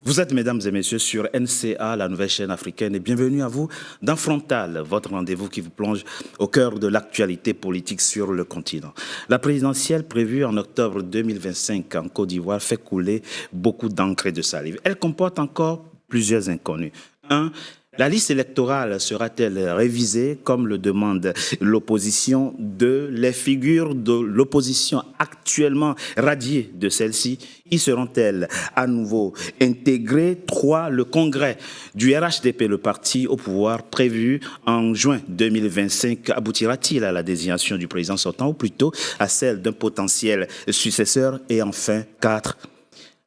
Vous êtes, mesdames et messieurs, sur NCA, la nouvelle chaîne africaine, et bienvenue à vous dans Frontal, votre rendez-vous qui vous plonge au cœur de l'actualité politique sur le continent. La présidentielle prévue en octobre 2025 en Côte d'Ivoire fait couler beaucoup d'encre et de salive. Elle comporte encore plusieurs inconnus. La liste électorale sera-t-elle révisée comme le demande l'opposition? Les figures de l'opposition actuellement radiées de celle-ci, y seront-elles à nouveau intégrées? 3. Le congrès du RHDP, le parti au pouvoir prévu en juin 2025, aboutira-t-il à la désignation du président sortant ou plutôt à celle d'un potentiel successeur? Et enfin, 4.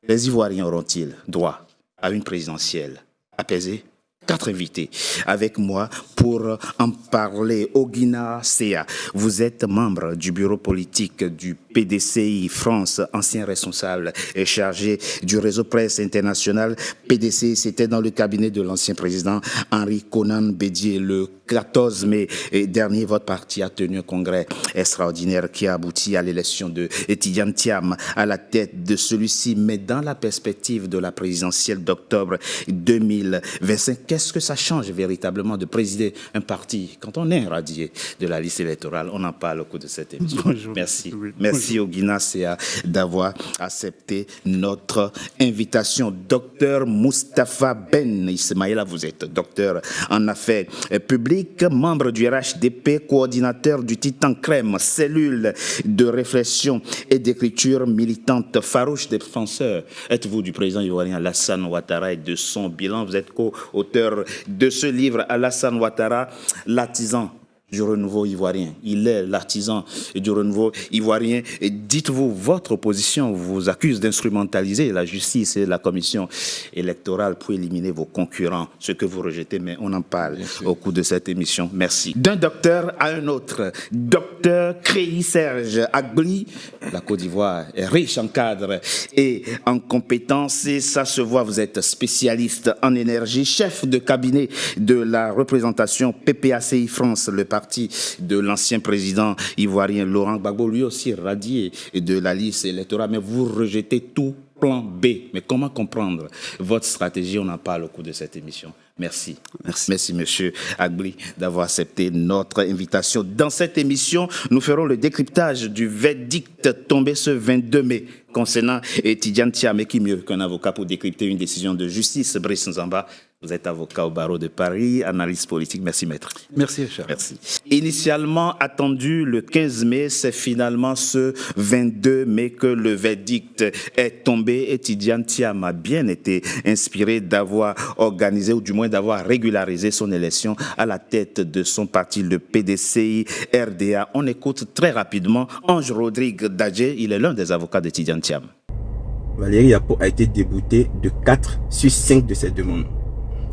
Les Ivoiriens auront-ils droit à une présidentielle apaisée? 4 invités avec moi pour en parler. Oguina Sea, vous êtes membre du bureau politique du PDCI France, ancien responsable et chargé du réseau presse international. PDCI, c'était dans le cabinet de l'ancien président Henri Konan Bédié. Le 14 mai dernier, votre parti a tenu un congrès extraordinaire qui a abouti à l'élection de Tidiane Thiam à la tête de celui-ci. Mais dans la perspective de la présidentielle d'octobre 2025, qu'est-ce que ça change véritablement de présider un parti quand on est radié de la liste électorale? On en parle au cours de cette émission. Bonjour. Merci. Oui. Merci Oguina Sea d'avoir accepté notre invitation. Docteur Moustapha Ben Ismaïla, vous êtes docteur en affaires publiques, membre du RHDP, coordinateur du Titan Crème, cellule de réflexion et d'écriture militante, farouche défenseur. Êtes-vous du président ivoirien Alassane Ouattara et de son bilan? Vous êtes co-auteur de ce livre, Alassane Ouattara, l'artisan du renouveau ivoirien. Il est l'artisan du renouveau ivoirien. Et dites-vous, votre opposition vous accuse d'instrumentaliser la justice et la commission électorale pour éliminer vos concurrents, ce que vous rejetez, mais on en parle au cours de cette émission. Merci. D'un docteur à un autre, docteur Créy Serge Agbli, la Côte d'Ivoire est riche en cadres et en compétences, et ça se voit, vous êtes spécialiste en énergie, chef de cabinet de la représentation PPACI France, le parti de l'ancien président ivoirien Laurent Gbagbo, lui aussi radié de la liste électorale, mais vous rejetez tout plan B. Mais comment comprendre votre stratégie? On en parle au cours de cette émission. Merci. Merci, monsieur Agbli, d'avoir accepté notre invitation. Dans cette émission, nous ferons le décryptage du verdict tombé ce 22 mai concernant Tidiane Thiam. Et qui mieux qu'un avocat pour décrypter une décision de justice? Brice Nzamba, vous êtes avocat au barreau de Paris, analyste politique. Merci, maître. Merci, Richard. Merci. Initialement attendu le 15 mai, c'est finalement ce 22 mai que le verdict est tombé et Tidiane Thiam a bien été inspiré d'avoir organisé ou du moins d'avoir régularisé son élection à la tête de son parti, le PDCI RDA. On écoute très rapidement Ange Rodrigue Dadje, il est l'un des avocats de Tidiane Thiam. Valérie Yapo a été déboutée de 4 sur 5 de ses demandes.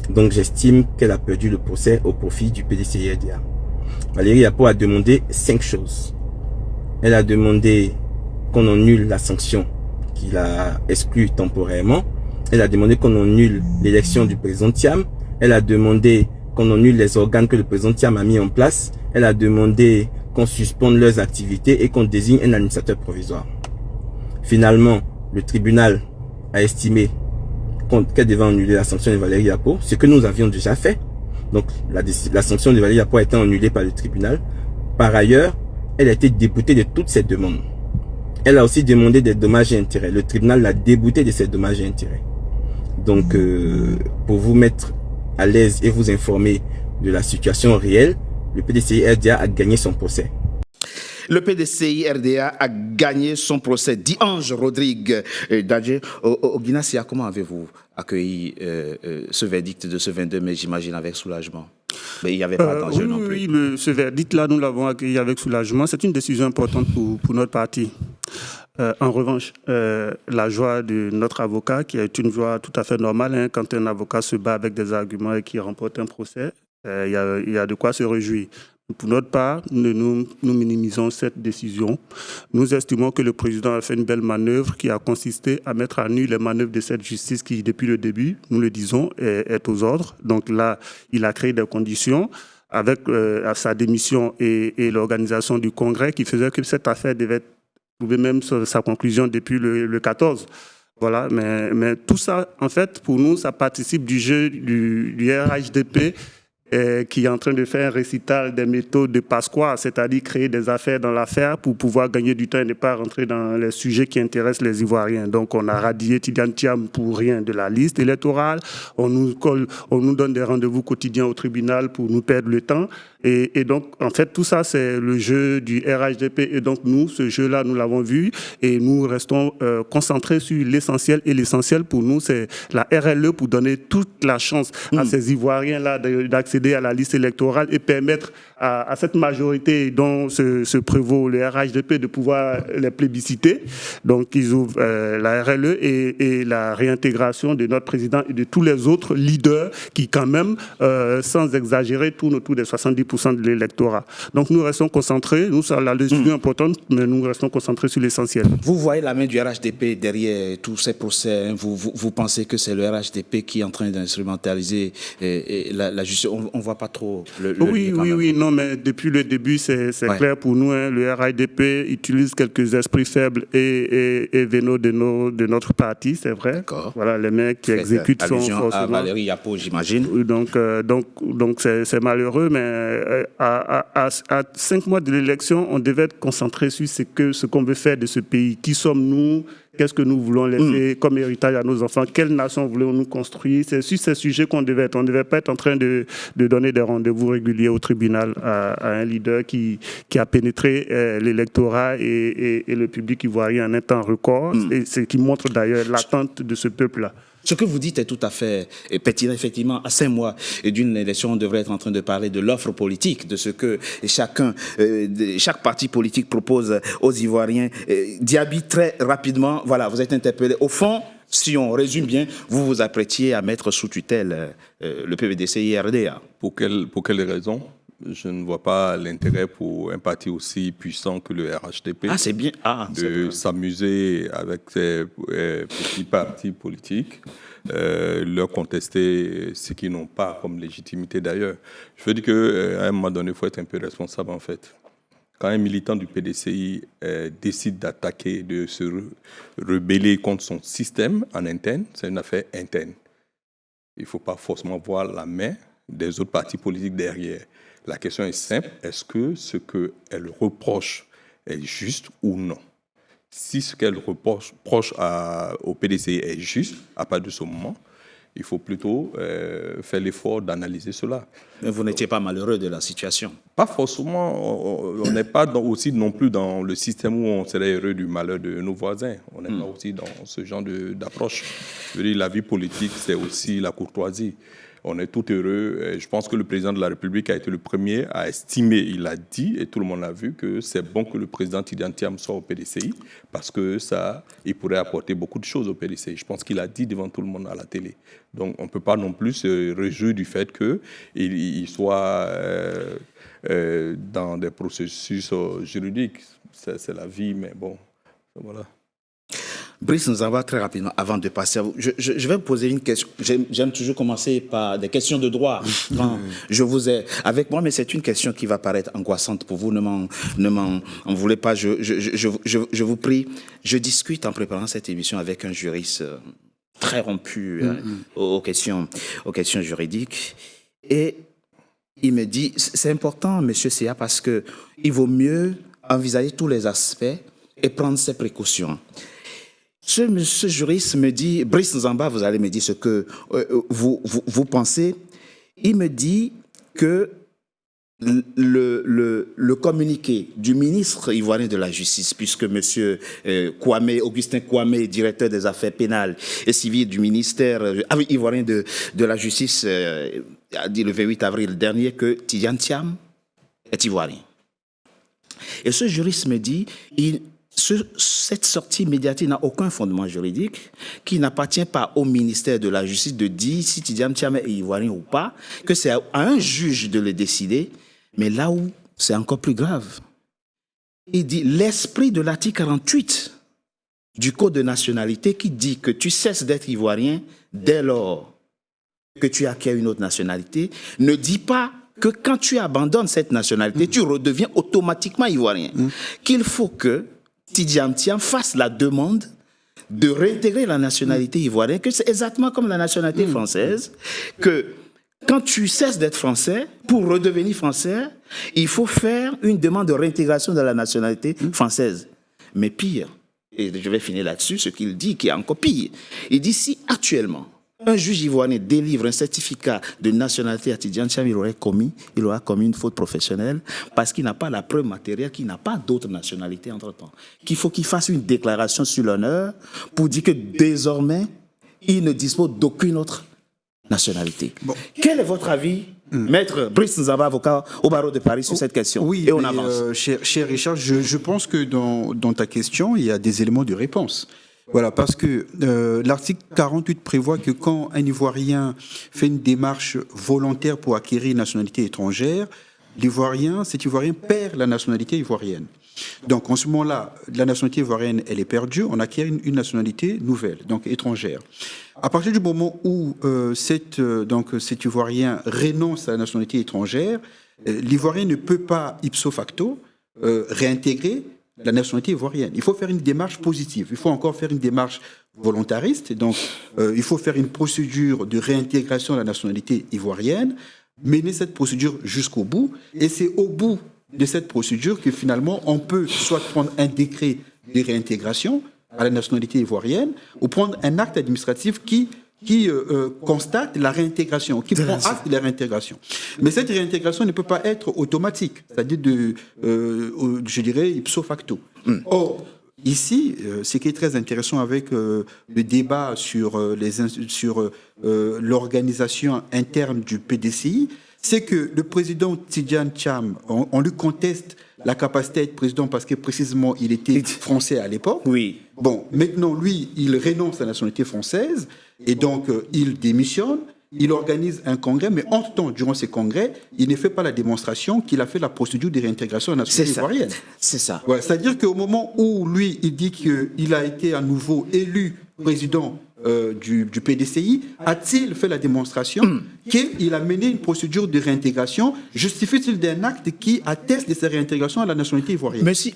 Donc j'estime qu'elle a perdu le procès au profit du PDCI RDA. Valérie Yapo a demandé 5 choses. Elle a demandé qu'on annule la sanction qu'il a exclue temporairement. Elle a demandé qu'on annule l'élection du président Thiam. Elle a demandé qu'on annule les organes que le président Thiam a mis en place. Elle a demandé qu'on suspende leurs activités et qu'on désigne un administrateur provisoire. Finalement, le tribunal a estimé qu'elle devait annuler la sanction de Valérie Yapo, ce que nous avions déjà fait. Donc la sanction de Valérie Yapo a été annulée par le tribunal. Par ailleurs, elle a été déboutée de toutes ses demandes. Elle a aussi demandé des dommages et intérêts. Le tribunal l'a déboutée de ses dommages et intérêts. Donc, pour vous mettre à l'aise et vous informer de la situation réelle, le PDCI RDA a gagné son procès. Le PDCI RDA a gagné son procès, dit Ange Rodrigue Dadje. Oguina Sea, comment avez-vous accueilli ce verdict de ce 22 mai, j'imagine, avec soulagement? Mais il n'y avait pas d'enjeu non plus. Oui, ce verdict-là, nous l'avons accueilli avec soulagement. C'est une décision importante pour notre parti. En revanche, la joie de notre avocat, qui est une joie tout à fait normale, hein, quand un avocat se bat avec des arguments et qui remporte un procès, il y a de quoi se réjouir. Pour notre part, nous minimisons cette décision. Nous estimons que le président a fait une belle manœuvre qui a consisté à mettre à nu les manœuvres de cette justice qui, depuis le début, nous le disons, est aux ordres. Donc là, il a créé des conditions avec sa démission et l'organisation du congrès qui faisait que cette affaire devait trouver même sa conclusion depuis le 14. Voilà, mais tout ça, en fait, pour nous, ça participe du jeu du RHDP qui est en train de faire un récital des méthodes de Pasqua, c'est-à-dire créer des affaires dans l'affaire pour pouvoir gagner du temps et ne pas rentrer dans les sujets qui intéressent les Ivoiriens. Donc, on a radié Tidiane Thiam pour rien de la liste électorale. On nous donne des rendez-vous quotidiens au tribunal pour nous perdre le temps. Et donc, en fait, tout ça, c'est le jeu du RHDP. Et donc, nous, ce jeu-là, nous l'avons vu et nous restons concentrés sur l'essentiel. Et l'essentiel pour nous, c'est la RLE pour donner toute la chance à ces Ivoiriens-là d'accéder à la liste électorale et permettre à cette majorité dont se prévaut le RHDP de pouvoir les plébisciter. Donc, ils ouvrent la RLE et la réintégration de notre président et de tous les autres leaders qui, quand même, sans exagérer, tournent autour des 70% de l'électorat. Donc, nous restons concentrés. Nous, c'est la décision importante, mais nous restons concentrés sur l'essentiel. Vous voyez la main du RHDP derrière tous ces procès. Vous pensez que c'est le RHDP qui est en train d'instrumentaliser la justice. On ne voit pas trop Oui, non, mais depuis le début, c'est clair pour nous. Hein, le RHDP utilise quelques esprits faibles et vénaux de notre parti, c'est vrai. D'accord. Voilà, les mecs qui exécutent sont forcément... à Valérie Yapo, j'imagine. Donc c'est malheureux, mais à 5 mois de l'élection, on devait être concentré sur ce qu'on veut faire de ce pays. Qui sommes-nous? Qu'est-ce que nous voulons laisser comme héritage à nos enfants? Quelle nation voulons-nous construire? C'est sur ces sujets qu'on devait être. On ne devait pas être en train de donner des rendez-vous réguliers au tribunal à un leader qui a pénétré l'électorat et le public ivoirien en un temps record. Et ce qui montre d'ailleurs l'attente de ce peuple-là. Ce que vous dites est tout à fait pertinent. Effectivement, à 5 mois d'une élection, on devrait être en train de parler de l'offre politique, de ce que chaque parti politique propose aux Ivoiriens. Diaby, très rapidement, voilà, vous êtes interpellé. Au fond, si on résume bien, vous vous apprêtiez à mettre sous tutelle le PVDC-IRDA. Pour quelles raisons? Je ne vois pas l'intérêt pour un parti aussi puissant que le RHDP c'est bien. de s'amuser avec ces petits partis politiques, leur contester ce qu'ils n'ont pas comme légitimité d'ailleurs. Je veux dire qu'à un moment donné, il faut être un peu responsable en fait. Quand un militant du PDCI décide d'attaquer, de se rebeller contre son système en interne, c'est une affaire interne. Il ne faut pas forcément voir la main des autres partis politiques derrière. La question est simple, est-ce que ce qu'elle reproche est juste ou non? Si ce qu'elle reproche au PDCI est juste, à partir de ce moment, il faut plutôt faire l'effort d'analyser cela. Mais vous n'étiez pas malheureux de la situation? Pas forcément. On n'est pas aussi non plus dans le système où on serait heureux du malheur de nos voisins. On n'est pas aussi dans ce genre d'approche. Je veux dire, la vie politique, c'est aussi la courtoisie. On est tout heureux. Je pense que le président de la République a été le premier à estimer, il a dit, et tout le monde l'a vu, que c'est bon que le président Tidiane Thiam soit au PDCI, parce que ça, il pourrait apporter beaucoup de choses au PDCI. Je pense qu'il a dit devant tout le monde à la télé. Donc, on ne peut pas non plus se réjouir du fait qu'il soit dans des processus juridiques. C'est la vie, mais bon, voilà. Brice Nzamba, très rapidement, avant de passer à vous, je vais vous poser une question. J'aime toujours commencer par des questions de droit. Quand je vous ai avec moi, mais c'est une question qui va paraître angoissante pour vous. Ne m'en voulez pas. Je vous prie. Je discute en préparant cette émission avec un juriste très rompu aux questions juridiques. Et il me dit, c'est important, monsieur Sia, parce qu'il vaut mieux envisager tous les aspects et prendre ses précautions. Ce juriste me dit, Brice Nzamba, vous allez me dire ce que vous pensez. Il me dit que le communiqué du ministre ivoirien de la Justice, puisque M. Augustin Kwame, directeur des affaires pénales et civiles du ministère ivoirien de la Justice, a dit le 28 avril dernier que Tidiane Thiam est ivoirien. Et ce juriste me dit, cette sortie médiatique n'a aucun fondement juridique, qui n'appartient pas au ministère de la Justice de dire si Tidiane Thiam est ivoirien ou pas, que c'est à un juge de le décider, mais là où c'est encore plus grave. Il dit l'esprit de l'article 48 du Code de nationalité qui dit que tu cesses d'être ivoirien dès lors que tu acquiers une autre nationalité, ne dit pas que quand tu abandonnes cette nationalité, tu redeviens automatiquement ivoirien. Qu'il faut que Tidiane Thiam fasse la demande de réintégrer la nationalité ivoirienne, que c'est exactement comme la nationalité française, que quand tu cesses d'être français, pour redevenir français, il faut faire une demande de réintégration de la nationalité française. Mais pire, et je vais finir là-dessus, ce qu'il dit, qui est encore pire, il dit si actuellement, un juge ivoirien délivre un certificat de nationalité à Tidjane Thiam, il aura commis une faute professionnelle parce qu'il n'a pas la preuve matérielle, qu'il n'a pas d'autre nationalité entre-temps. Qu'il faut qu'il fasse une déclaration sur l'honneur pour dire que désormais, il ne dispose d'aucune autre nationalité. Bon. Quel est votre avis, Maître Brice Nzaba, avocat au barreau de Paris, sur cette question? Oui, et on avance. Cher Richard, je pense que dans ta question, il y a des éléments de réponse. Voilà, parce que l'article 48 prévoit que quand un Ivoirien fait une démarche volontaire pour acquérir une nationalité étrangère, cet Ivoirien perd la nationalité ivoirienne. Donc, en ce moment-là, la nationalité ivoirienne, elle est perdue, on acquiert une nationalité nouvelle, donc étrangère. À partir du moment où cet Ivoirien renonce à la nationalité étrangère, l'Ivoirien ne peut pas, ipso facto, réintégrer la nationalité ivoirienne. Il faut faire une démarche positive. Il faut encore faire une démarche volontariste. Donc, il faut faire une procédure de réintégration de la nationalité ivoirienne, mener cette procédure jusqu'au bout. Et c'est au bout de cette procédure que finalement, on peut soit prendre un décret de réintégration à la nationalité ivoirienne ou prendre un acte administratif qui constate la réintégration, qui prend acte de la réintégration. Mais cette réintégration ne peut pas être automatique, c'est-à-dire je dirais, ipso facto. Or, ici, ce qui est très intéressant avec le débat sur l'organisation interne du PDCI, c'est que le président Tidjane Thiam, on lui conteste la capacité à être président parce que précisément il était français à l'époque. Oui. Bon, maintenant lui, il renonce à la nationalité française et donc il démissionne. Il organise un congrès, mais entre-temps, durant ces congrès, il ne fait pas la démonstration qu'il a fait la procédure de réintégration à la nationalité ivoirienne. C'est ça. Ouais, c'est-à-dire qu'au moment où lui, il dit qu'il a été à nouveau élu président du PDCI, a-t-il fait la démonstration qu'il a mené une procédure de réintégration? Justifie-t-il d'un acte qui atteste de sa réintégration à la nationalité ivoirienne? Monsieur,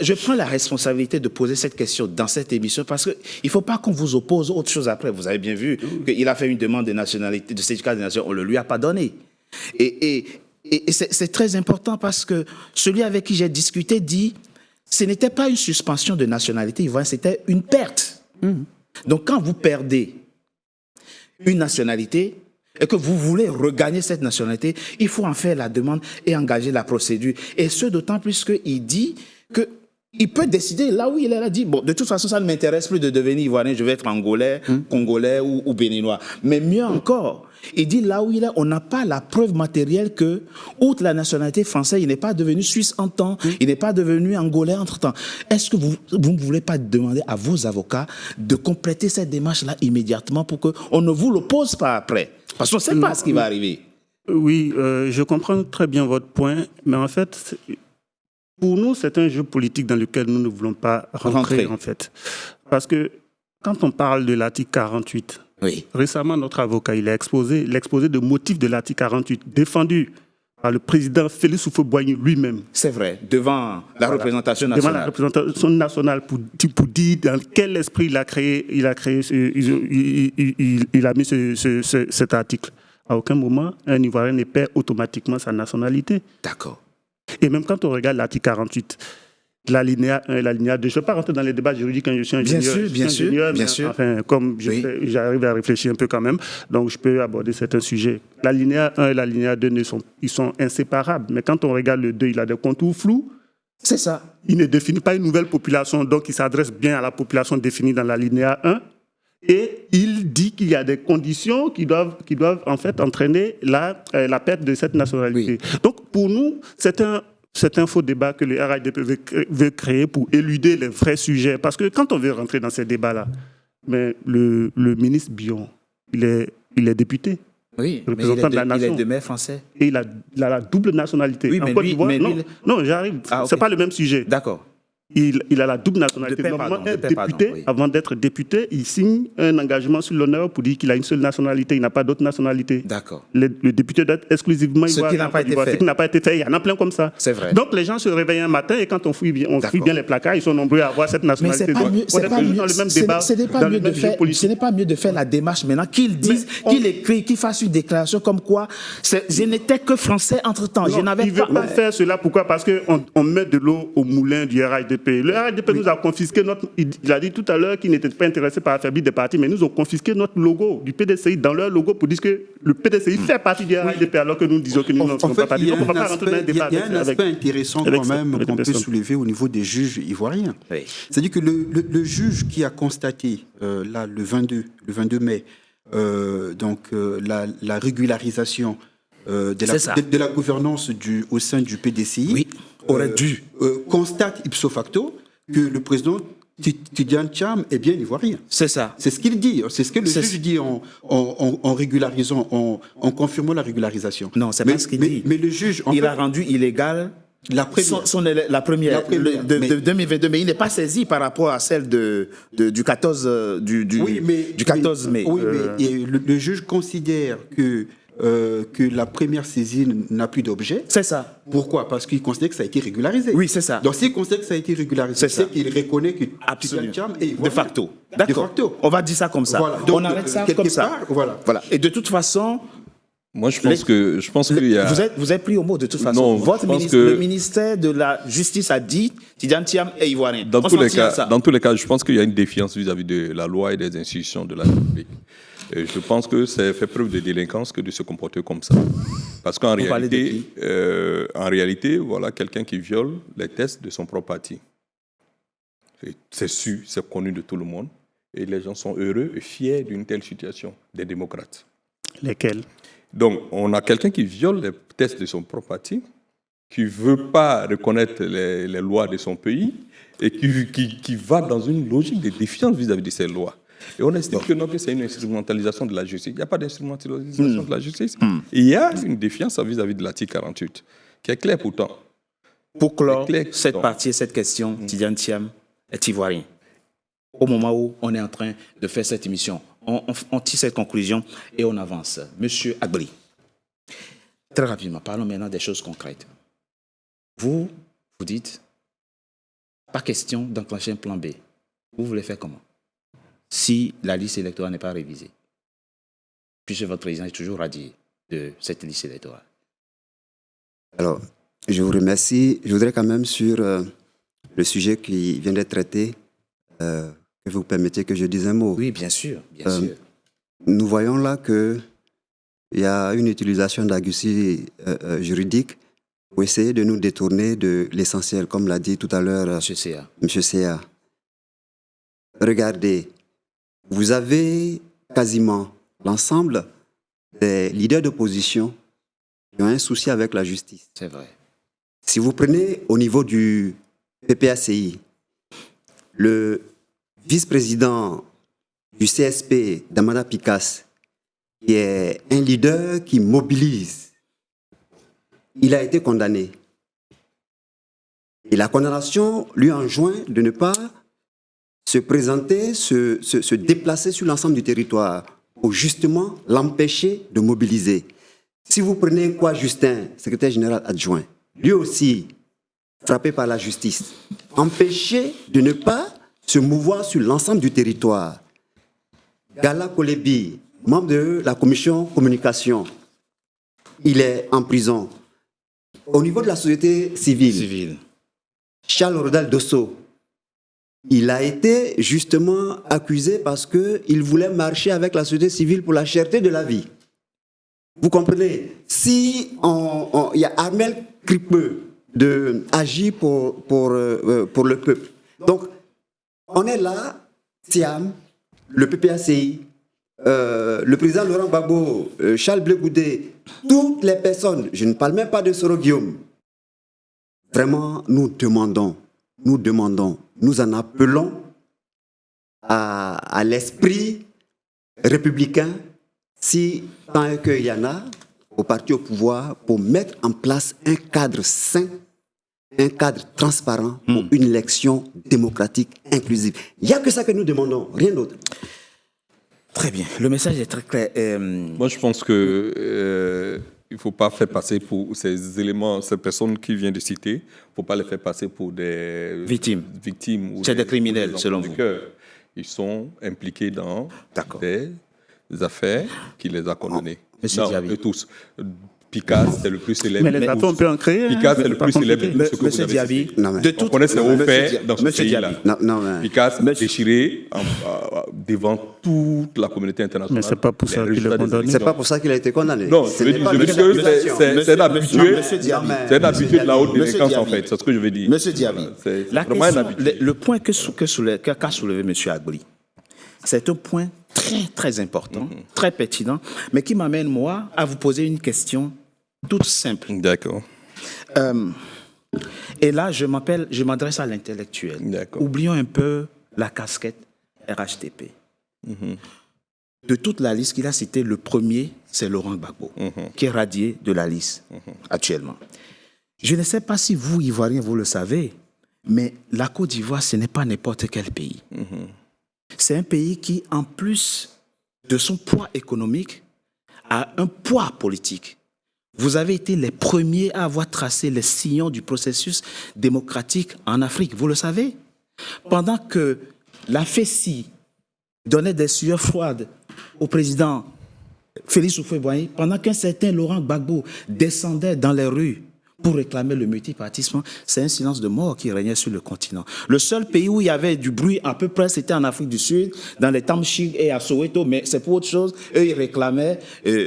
je prends la responsabilité de poser cette question dans cette émission parce qu'il ne faut pas qu'on vous oppose autre chose après. Vous avez bien vu qu'il a fait une demande de nationalité, de certificat de nationalité, on ne le lui a pas donné. Et c'est très important parce que celui avec qui j'ai discuté dit ce n'était pas une suspension de nationalité ivoirienne, c'était une perte. Donc, quand vous perdez une nationalité et que vous voulez regagner cette nationalité, il faut en faire la demande et engager la procédure. Et ce, d'autant plus qu'il dit qu'il peut décider là où il est. Il a dit, bon, de toute façon, ça ne m'intéresse plus de devenir ivoirien, je vais être angolais, congolais ou béninois. Mais mieux encore, il dit là où il est, on n'a pas la preuve matérielle que, outre la nationalité française, il n'est pas devenu suisse en temps, il n'est pas devenu angolais entre-temps. Est-ce que vous ne voulez pas demander à vos avocats de compléter cette démarche-là immédiatement pour qu'on ne vous l'oppose pas après? Parce qu'on ne sait pas ce qui va arriver. Oui, je comprends très bien votre point, mais en fait, pour nous, c'est un jeu politique dans lequel nous ne voulons pas rentrer. En fait. Parce que quand on parle de l'article 48, oui. Récemment, notre avocat, il a exposé l'exposé de motifs de l'article 48, défendu par le président Félix Houphouët-Boigny lui-même. C'est vrai, devant la représentation nationale. Devant la représentation nationale, pour dire dans quel esprit il a mis cet article. À aucun moment, un Ivoirien ne perd automatiquement sa nationalité. D'accord. Et même quand on regarde l'article 48, l'alinéa 1 et l'alinéa 2, je ne vais pas rentrer dans les débats juridiques quand je suis ingénieur. Bien sûr. Enfin, comme j'arrive à réfléchir un peu quand même, donc je peux aborder certains sujets. L'alinéa 1 et l'alinéa 2, ils sont inséparables. Mais quand on regarde le 2, il a des contours flous. C'est ça. Il ne définit pas une nouvelle population, donc il s'adresse bien à la population définie dans l'alinéa 1. Et il dit qu'il y a des conditions qui doivent en fait entraîner la perte de cette nationalité. Oui. Donc pour nous, c'est un faux débat que le RHDP veut créer pour éluder les vrais sujets. Parce que quand on veut rentrer dans ces débats-là, mais le ministre Bion, il est député. Oui, représentant de la nation. Il est de mère français. Et il a la double nationalité. Oui, non, j'arrive. Ah, okay. C'est pas le même sujet. D'accord. il a la double nationalité. De paix, Normalement, pardon, un de paix, député, pardon, oui. avant d'être député, il signe un engagement sur l'honneur pour dire qu'il a une seule nationalité, il n'a pas d'autre nationalité. D'accord. Le député doit être exclusivement Ce ivoirien qui n'a pas en Côte été d'Ivoire. fait. Ce qui n'a pas été fait, il y en a plein comme ça. C'est vrai. Donc les gens se réveillent un matin et quand on fouille D'accord. bien les placards, ils sont nombreux à avoir cette Mais nationalité. c'est pas Donc, mieux, on c'est est pas toujours mieux, dans le même ce débat, n'est- ce n'est pas dans mieux le de même jeu faire, politique. ce n'est pas mieux de faire la démarche maintenant, qu'il dise, qu'il écrit, qu'il fasse une déclaration comme quoi je n'étais que français entre-temps, je Non, n'avais il ne veut pas... pas faire cela. Pourquoi? Parce qu'on met de l'eau au moulin du RHDP. Le RHDP nous a confisqué notre... Il a dit tout à l'heure qu'il n'était pas intéressé par affaiblir des partis, mais nous ont confisqué notre logo du PDCI dans leur logo pour dire que le PDCI fait partie du RHDP alors que nous disons que nous n'en En sommes fait, pas partis. il y a Donc on ne va un pas rentrer dans un aspect, débat il y a un avec- aspect intéressant avec quand ça, même avec qu'on des peut personnes. soulever au niveau des juges ivoiriens. Oui. C'est-à-dire que le juge qui a constaté, là, le 22 mai, la régularisation C'est ça. de la gouvernance au sein du PDCI, Oui, aurait dû. constate ipso facto que le président Tidjane Thiam est bien ivoirien. C'est ça. C'est ce qu'il dit, c'est ce que le C'est- juge dit en régularisant, en confirmant la régularisation. Non, c'est pas ce qu'il dit. Mais le juge, en Il fait, a rendu illégal la première. la première, La première, de mais- 2022, mais il n'est pas saisi par rapport à celle du 14, du 14 mai. Oui, mais et le juge considère que la première saisine n'a plus d'objet. C'est ça. Pourquoi? Parce qu'il considère que ça a été régularisé. Oui, c'est ça. Donc s'il considère que ça a été régularisé, C'est ça. c'est qu'il reconnaît que Absolument. Tidjane Thiam est De ivoirien. facto. De D'accord. facto. On va dire ça comme ça. Voilà. Donc, on arrête ça quelque comme ça. part, voilà. Voilà. Et de toute façon, Moi, je pense qu'il y a... vous êtes pris au mot de toute façon. Non, Votre je pense ministre, que- le ministère de la Justice a dit Tidjane Thiam est ivoirien. Dans On tous, s'en les tient à cas, ça. dans tous les cas, je pense qu'il y a une défiance vis-à-vis de la loi et des institutions de la République. Et je pense que c'est fait preuve de délinquance que de se comporter comme ça. Parce qu'en parlait de réalité, voilà quelqu'un qui viole les tests de son propre parti. C'est su, c'est connu de tout le monde. Et les gens sont heureux et fiers d'une telle situation, des démocrates. Lesquels? Donc, on a quelqu'un qui viole les tests de son propre parti, qui ne veut pas reconnaître les lois de son pays et qui va dans une logique de défiance vis-à-vis de ces lois. Et on estime que non, que c'est une instrumentalisation de la justice. Il n'y a pas d'instrumentalisation de la justice. Il y a une défiance vis-à-vis de l'article 48, qui est clair pourtant. Pour clore C'est clair. cette Donc, partie et cette question, Tidjane Thiam est ivoirien. Au moment où on est en train de faire cette émission, on tire cette conclusion et on avance. Monsieur Agbri, très rapidement, parlons maintenant des choses concrètes. Vous dites, pas question d'enclencher un plan B. Vous voulez faire comment? Si la liste électorale n'est pas révisée, puisque votre président est toujours radié de cette liste électorale. Alors, je vous remercie. Je voudrais quand même sur le sujet qui vient d'être traité, que vous permettez que je dise un mot. Oui, bien sûr, bien sûr. Nous voyons là qu'il y a une utilisation d'arguties juridiques pour essayer de nous détourner de l'essentiel, comme l'a dit tout à l'heure Monsieur CA. M. Céa. Regardez, vous avez quasiment l'ensemble des leaders d'opposition qui ont un souci avec la justice. C'est vrai. Si vous prenez au niveau du PPACI, le vice-président du CSP, Damana Picasse, qui est un leader qui mobilise, il a été condamné. Et la condamnation lui enjoint de ne pas se présenter, se déplacer sur l'ensemble du territoire pour justement l'empêcher de mobiliser. Si vous prenez quoi Justin, secrétaire général adjoint, lui aussi frappé par la justice, empêché de ne pas se mouvoir sur l'ensemble du territoire. Gala Kolebi, membre de la commission communication, il est en prison. Au niveau de la société civile, Charles Rodal Dosso, il a été justement accusé parce qu'il voulait marcher avec la société civile pour la cherté de la vie. Vous comprenez? Si il y a Armel Cripeux de agir pour le peuple. Donc, on est là, Siam, le PPACI, le président Laurent Gbagbo, Charles Blé Goudé, toutes les personnes, je ne parle même pas de Soro Guillaume. Vraiment, nous demandons, nous en appelons à l'esprit républicain, si tant qu'il y en a, au parti au pouvoir, pour mettre en place un cadre sain un cadre transparent pour une élection démocratique inclusive. Il n'y a que ça que nous demandons, rien d'autre. Très bien. Le message est très clair. Moi, je pense que il ne faut pas faire passer pour ces éléments, ces personnes qui viennent de citer, il ne faut pas les faire passer pour des Victimes. ou C'est des criminels, ou des selon enfants vous. de cœur. Ils sont impliqués dans D'accord. des affaires qui les a condamnés. Monsieur Non, Diaby. eux tous. Picasse, c'est le plus célèbre. Mais les affaires, on peut en créer. Picasse, c'est c'est le pas plus célèbre. compliqué. de ce que vous Monsieur avez Diaby, cité. Non, mais- de On toute... connaît ses hauts Monsieur faits dans ce Monsieur pays-là. Diaby. Non, mais... Picasse Monsieur- déchiré devant toute la communauté internationale. Mais c'est pas pour ça qu'il est résultats des condamné. élections. C'est pas pour ça qu'il a été condamné. Non, Ce je veux n'est dire, pas je veux une dire que accusation. c'est un habitué. Monsieur Diaby. C'est un habitué de la haute Monsieur délinquance, en Diaby. fait. C'est ce que je veux dire. Monsieur Diaby, Voilà, c'est la vraiment un question, habitué. le point qu'a soulevé M. Agbli, c'est un point très, très important, très pertinent, mais qui m'amène, moi, à vous poser une question toute simple. D'accord. Et là, je m'adresse à l'intellectuel. D'accord. Oublions un peu la casquette RHTP. De toute la liste qu'il a citée, le premier, c'est Laurent Gbagbo, qui est radié de la liste actuellement. Je ne sais pas si vous, Ivoiriens, vous le savez, mais la Côte d'Ivoire, ce n'est pas n'importe quel pays. C'est un pays qui, en plus de son poids économique, a un poids politique. Vous avez été les premiers à avoir tracé les sillons du processus démocratique en Afrique, vous le savez. Pendant que la FECI donnait des sueurs froides au président Félix Houphouët-Boigny, pendant qu'un certain Laurent Gbagbo descendait dans les rues pour réclamer le multipartisme, c'est un silence de mort qui régnait sur le continent. Le seul pays où il y avait du bruit à peu près, c'était en Afrique du Sud, dans les Tamashek et à Soweto, mais c'est pour autre chose. Eux, ils réclamaient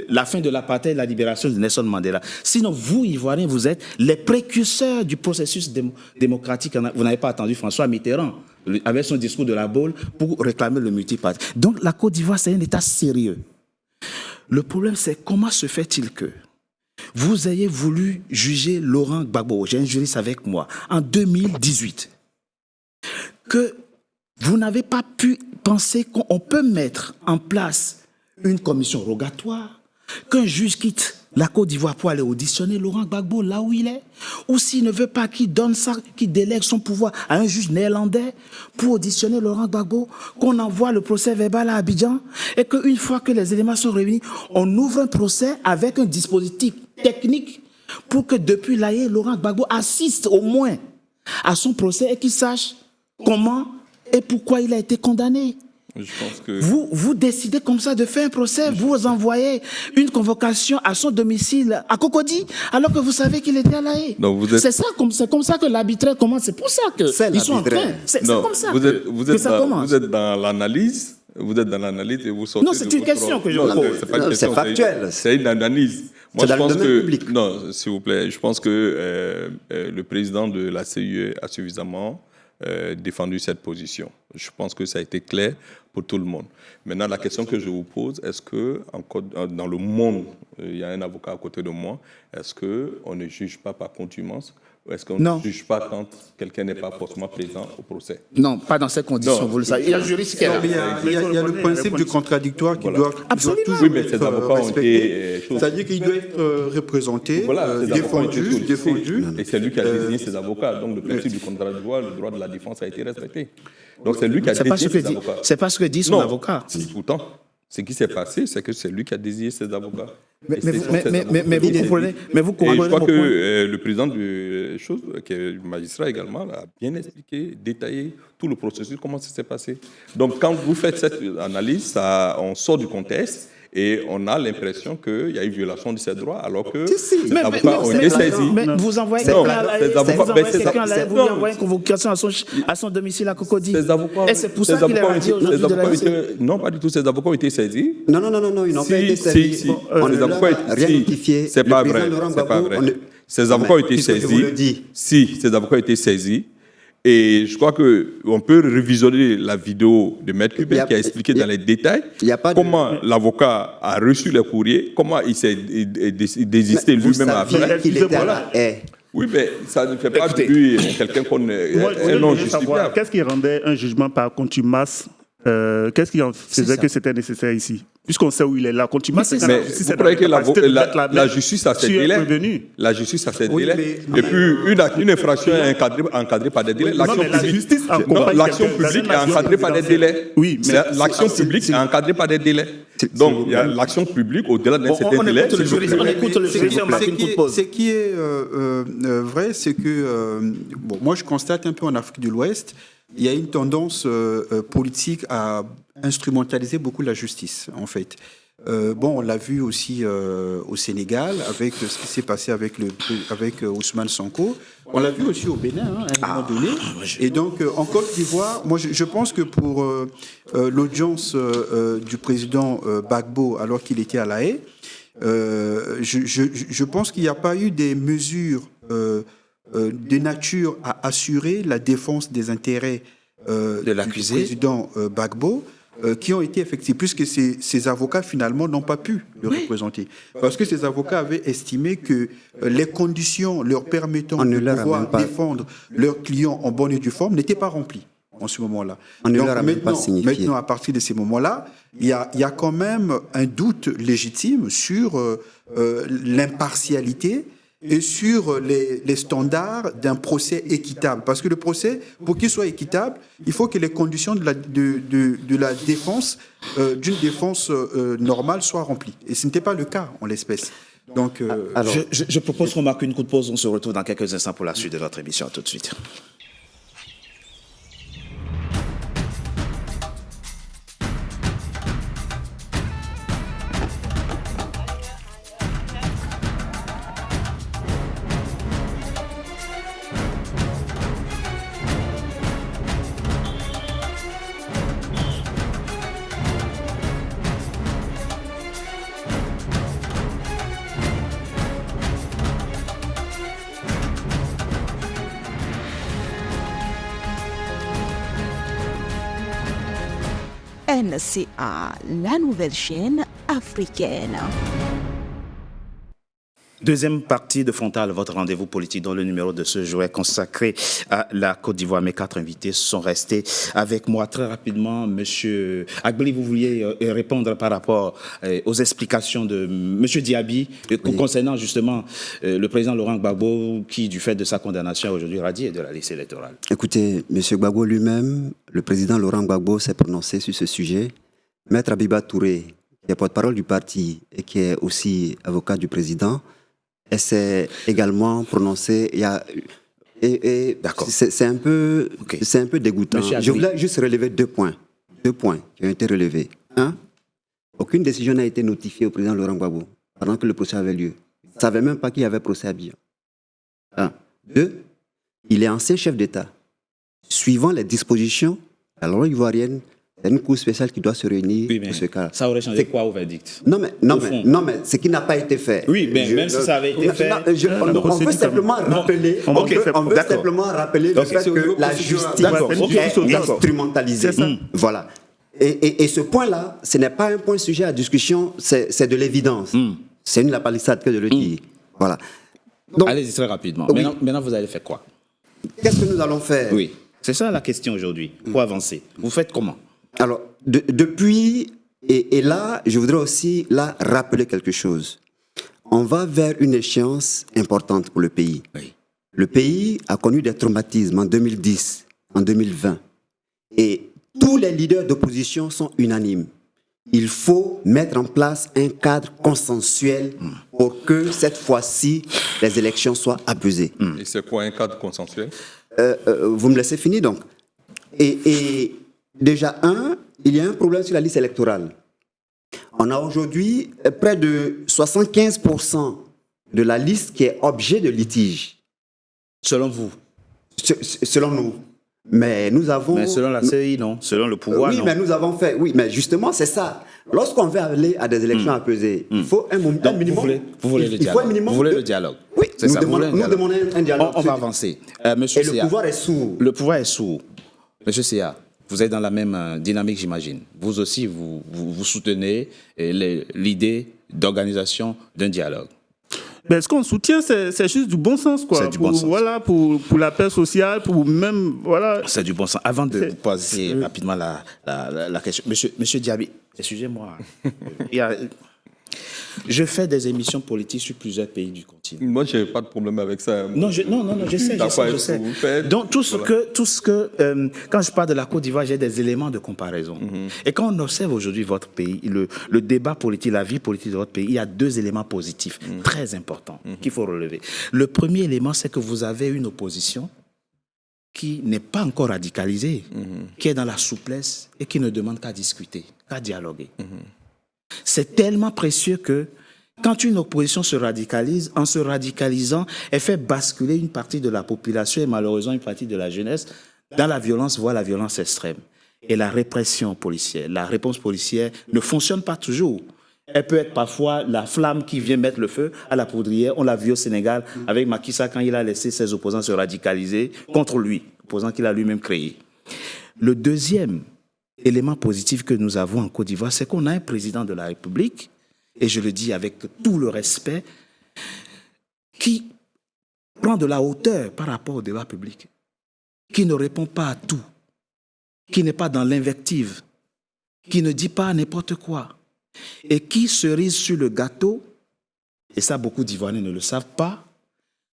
la fin de l'apartheid et la libération de Nelson Mandela. Sinon, vous, Ivoiriens, vous êtes les précurseurs du processus démocratique. Vous n'avez pas attendu François Mitterrand avec son discours de la Baule pour réclamer le multipartisme. Donc, la Côte d'Ivoire, c'est un État sérieux. Le problème, c'est comment se fait-il que vous ayez voulu juger Laurent Gbagbo, j'ai un juriste avec moi, en 2018, que vous n'avez pas pu penser qu'on peut mettre en place une commission rogatoire, qu'un juge quitte la Côte d'Ivoire pour aller auditionner Laurent Gbagbo là où il est, ou s'il ne veut pas qu'il donne ça, qu'il délègue son pouvoir à un juge néerlandais pour auditionner Laurent Gbagbo, qu'on envoie le procès verbal à Abidjan, et qu'une fois que les éléments sont réunis, on ouvre un procès avec un dispositif technique pour que depuis l'AE, Laurent Gbagbo assiste au moins à son procès et qu'il sache comment et pourquoi il a été condamné. Je pense que... Vous décidez comme ça de faire un procès, vous envoyez une convocation à son domicile à Cocody, alors que vous savez qu'il était à La Haye. C'est comme ça que l'arbitraire commence. C'est pour ça qu'ils sont en train. C'est comme ça que ça commence. Vous êtes dans l'analyse. Vous êtes dans l'analyse et vous sortez. Non, c'est une question que je vous pose. C'est pas une question, c'est factuel. C'est une analyse. Moi, C'est je dans le pense domaine que public. non, s'il vous plaît, je pense que le président de la CIE a suffisamment défendu cette position. Je pense que ça a été clair pour tout le monde. Maintenant, la question que je vous pose, est-ce que dans le monde, il y a un avocat à côté de moi, est-ce qu'on ne juge pas par contumace ou est-ce qu'on ne juge pas quand quelqu'un n'est pas forcément présent au procès? Non, pas dans ces conditions, vous le savez. Il y a un juriste qui est là. Il y a le principe du contradictoire qui doit toujours Oui, mais ces être avocats ont été... respecté. C'est-à-dire qu'il doit être représenté, ces avocats ont été défendu. sollicités. Et c'est lui qui a désigné ses avocats. Donc, le principe du contradictoire, le droit de la défense a été respecté. Donc, c'est lui qui a désigné ses avocats. C'est pas ce que dit son avocat. Pourtant, ce qui s'est passé, c'est que c'est lui qui a désigné ses avocats. Mais vous comprenez, mais vous Et je comprenez crois mon que point. le président du qui est le magistrat également, a bien expliqué, détaillé tout le processus, comment ça s'est passé. Donc, quand vous faites cette analyse, on sort du contexte et on a l'impression qu'il y a eu violation de ses droits, alors que les avocats ont été saisis. Mais vous envoyez Non, quelqu'un à La Haye, ces avocats- vous envoyez mais ces quelqu'un à La Haye, vous lui avocats- envoyez une convocation à son domicile à Cocody. Ces avocats- Et c'est pour ces ça qu'il est avocats ont radié été- aujourd'hui ces de la avocats ont liste. été- Non, pas du tout. Ces avocats ont été saisis. Non, ils n'ont pas été saisis. On ne Ces leur avocats a ont rien été- notifié. C'est Le pas président vrai. Laurent C'est pas Gbagbo, vrai. on ne- Ces avocats ont été Puisque je vous saisis. le dis. Si, ces avocats ont été saisis. Et je crois qu'on peut révisionner la vidéo de Maître Cubain qui a expliqué dans les détails comment l'avocat a reçu les courriers, comment il s'est désisté lui-même après. Qu'il était à La Haye. Oui, mais ça ne fait pas de lui quelqu'un qu'on est Moi, un non je voudrais savoir, justifiable. qu'est-ce qui rendait un jugement par contumace, qu'est-ce qui en faisait que c'était nécessaire ici? puisqu'on sait où il est là, contumace, c'est Mais si vous c'est croyez que dans la capacité de mettre la main justice a ses sur un délais? prévenu. La justice a ses Oui, délais. mais- Et puis, une infraction est encadrée par des délais. Non, mais la justice accompagne L'action quelqu'un publique dans est une encadrée par des présidentielle. délais. Oui, mais L'action publique est encadrée par des délais. Donc, il y a l'action publique, au-delà d'un certain délai. écoute le juriste, on écoute le juriste, on marque une courte pause. Ce qui est vrai, c'est que, bon, moi je constate un peu en Afrique de l'Ouest, il y a une tendance politique à instrumentaliser beaucoup la justice, en fait. Bon, on l'a vu aussi au Sénégal, avec ce qui s'est passé avec Ousmane Sonko. On l'a vu aussi au Bénin, hein, à un moment donné. Et donc, en Côte d'Ivoire, moi, je pense que pour l'audience du président Gbagbo, alors qu'il était à La Haye, je pense qu'il n'y a pas eu des mesures de nature à assurer la défense des intérêts de l'accusé, du président Gbagbo, qui ont été effectifs, puisque ces avocats, finalement, n'ont pas pu le représenter. Parce que ces avocats avaient estimé que les conditions leur permettant de pouvoir défendre leurs clients en bonne et due forme n'étaient pas remplies en ce moment-là. Donc maintenant, à partir de ces moments-là, il y a quand même un doute légitime sur l'impartialité et sur les standards d'un procès équitable. Parce que le procès, pour qu'il soit équitable, il faut que les conditions de la défense, d'une défense normale, soient remplies. Et ce n'était pas le cas en l'espèce. Donc, alors, je propose qu'on marque une courte pause. On se retrouve dans quelques instants pour la suite de notre émission. À tout de suite. NCA, la nouvelle chaîne africaine. Deuxième partie de Frontal, votre rendez-vous politique, dont le numéro de ce jour est consacré à la Côte d'Ivoire. Mes 4 invités sont restés avec moi très rapidement. Monsieur Agbeli, vous vouliez répondre par rapport aux explications de Monsieur Diaby concernant justement le président Laurent Gbagbo qui, du fait de sa condamnation, aujourd'hui radié de la liste électorale. Écoutez, Monsieur Gbagbo lui-même, le président Laurent Gbagbo s'est prononcé sur ce sujet. Maître Abiba Touré, qui est porte-parole du parti et qui est aussi avocat du président, elle s'est également prononcée. D'accord. C'est un peu dégoûtant. Je voulais juste relever deux points qui ont été relevés. Un, aucune décision n'a été notifiée au président Laurent Gbagbo pendant que le procès avait lieu. Il ne savait même pas qu'il y avait procès à Abidjan. Un. Deux, il est ancien chef d'État. Suivant les dispositions de la loi ivoirienne, c'est une cour spéciale qui doit se réunir pour ce cas. Ça aurait changé quoi au verdict? Non, mais ce qui n'a pas été fait. Oui, mais même si ça avait été fait... on veut simplement rappeler, le fait que la justice est instrumentalisée. Voilà. Et ce point-là, ce n'est pas un point sujet à discussion, c'est de l'évidence. C'est une lapalissade que de le dire. Voilà. Allez-y très rapidement. Oui. Maintenant, vous allez faire quoi? Qu'est-ce que nous allons faire? Oui, c'est ça la question aujourd'hui. Pour avancer, vous faites comment? Alors, depuis, et là, je voudrais aussi rappeler quelque chose. On va vers une échéance importante pour le pays. Oui. Le pays a connu des traumatismes en 2010, en 2020. Et tous les leaders d'opposition sont unanimes. Il faut mettre en place un cadre consensuel pour que cette fois-ci, les élections soient apaisées. Et c'est quoi un cadre consensuel? Vous me laissez finir donc. Et déjà, il y a un problème sur la liste électorale. On a aujourd'hui près de 75% de la liste qui est objet de litige. Selon vous? Selon nous. Mais nous avons... Mais selon la CEI, non. Selon le pouvoir, oui, non. mais nous avons fait... Oui, mais justement, c'est ça. Lorsqu'on veut aller à des élections apaisées, il faut un minimum... Vous voulez le dialogue. Vous voulez le dialogue. Oui, c'est ça. Nous demandons un dialogue. On va avancer. Monsieur le pouvoir est sourd. Le pouvoir est sourd. Monsieur Sia, vous êtes dans la même dynamique, j'imagine. Vous aussi, vous soutenez l'idée d'organisation d'un dialogue. Ben, ce qu'on soutient, c'est juste du bon sens, quoi. C'est du bon sens. Voilà, pour la paix sociale, pour même, voilà. C'est du bon sens. Avant de poser rapidement la question, Monsieur Diaby, excusez-moi. Je fais des émissions politiques sur plusieurs pays du continent. Moi, je n'ai pas de problème avec ça. Non, je sais. Donc, tout ce que quand je parle de la Côte d'Ivoire, j'ai des éléments de comparaison. Et quand on observe aujourd'hui votre pays, le débat politique, la vie politique de votre pays, il y a deux éléments positifs très importants qu'il faut relever. Le premier élément, c'est que vous avez une opposition qui n'est pas encore radicalisée, qui est dans la souplesse et qui ne demande qu'à discuter, qu'à dialoguer. C'est tellement précieux que quand une opposition se radicalise, en se radicalisant, elle fait basculer une partie de la population et malheureusement une partie de la jeunesse dans la violence, voire la violence extrême. Et la répression policière, la réponse policière ne fonctionne pas toujours. Elle peut être parfois la flamme qui vient mettre le feu à la poudrière. On l'a vu au Sénégal avec Macky Sall quand il a laissé ses opposants se radicaliser contre lui, opposants qu'il a lui-même créés. Le deuxième élément positif que nous avons en Côte d'Ivoire, c'est qu'on a un président de la République, et je le dis avec tout le respect, qui prend de la hauteur par rapport au débat public, qui ne répond pas à tout, qui n'est pas dans l'invective, qui ne dit pas n'importe quoi, et qui, cerise sur le gâteau, et ça beaucoup d'Ivoiriens ne le savent pas,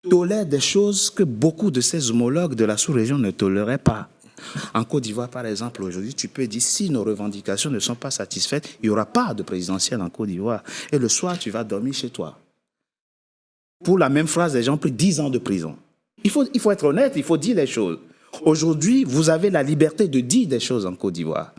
tolère des choses que beaucoup de ses homologues de la sous-région ne toléraient pas. En Côte d'Ivoire, par exemple, aujourd'hui, tu peux dire si nos revendications ne sont pas satisfaites, il n'y aura pas de présidentielle en Côte d'Ivoire. Et le soir, tu vas dormir chez toi. Pour la même phrase, les gens ont pris 10 ans de prison. Il faut être honnête, il faut dire les choses. Aujourd'hui, vous avez la liberté de dire des choses en Côte d'Ivoire.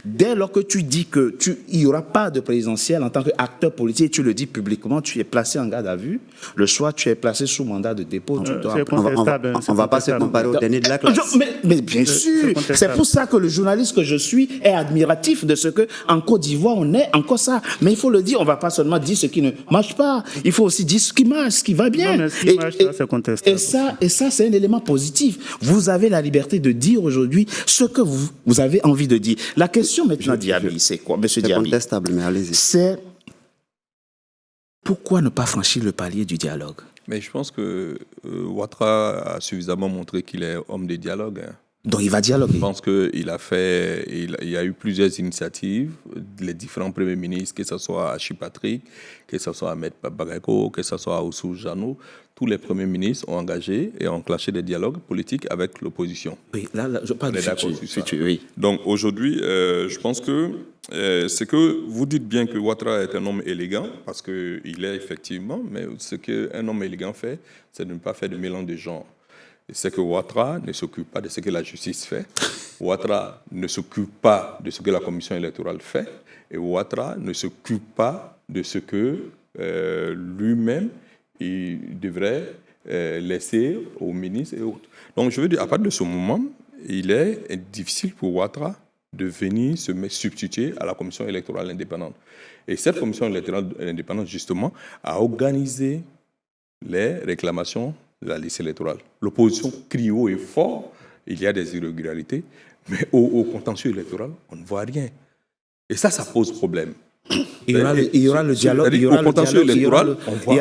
Dès lors que tu dis qu'il n'y aura pas de présidentielle en tant qu'acteur politique, tu le dis publiquement, tu es placé en garde à vue. Le soir, tu es placé sous mandat de dépôt. On ne va pas se comparer au dernier de la classe. Mais bien sûr, c'est pour ça que le journaliste que je suis est admiratif de ce qu'en Côte d'Ivoire, on est encore ça. Mais il faut le dire, on ne va pas seulement dire ce qui ne marche pas. Il faut aussi dire ce qui marche, ce qui va bien. Non, mais ce qui marche, c'est contestable. Et ça, c'est un élément positif. Vous avez la liberté de dire aujourd'hui ce que vous avez envie de dire. La question maintenant, Diaby, c'est quoi, Monsieur Diaby? C'est contestable, mais allez-y. C'est pourquoi ne pas franchir le palier du dialogue? Mais je pense que Ouattara a suffisamment montré qu'il est homme de dialogue. Donc il va dialoguer. Je pense qu'il il y a eu plusieurs initiatives, les différents premiers ministres, que ce soit Achille Patrick, que ce soit Ahmed Babareko, que ce soit Oussou Janou, tous les premiers ministres ont engagé et ont enclenché des dialogues politiques avec l'opposition. Oui, là je parle du futur, oui. Donc aujourd'hui, je pense que c'est que vous dites bien que Ouattara est un homme élégant, parce qu'il est effectivement, mais ce qu'un homme élégant fait, c'est de ne pas faire de mélange de genres. C'est que Ouattara ne s'occupe pas de ce que la justice fait. Ouattara ne s'occupe pas de ce que la commission électorale fait. Et Ouattara ne s'occupe pas de ce que lui-même il devrait laisser aux ministres et autres. Donc je veux dire, à partir de ce moment, il est difficile pour Ouattara de venir se substituer à la commission électorale indépendante. Et cette commission électorale indépendante, justement, a organisé les réclamations de la liste électorale. L'opposition crie haut et fort, il y a des irrégularités, mais au contentieux électoral, on ne voit rien. Et ça pose problème. Il y aura le dialogue. Au contentieux électoral,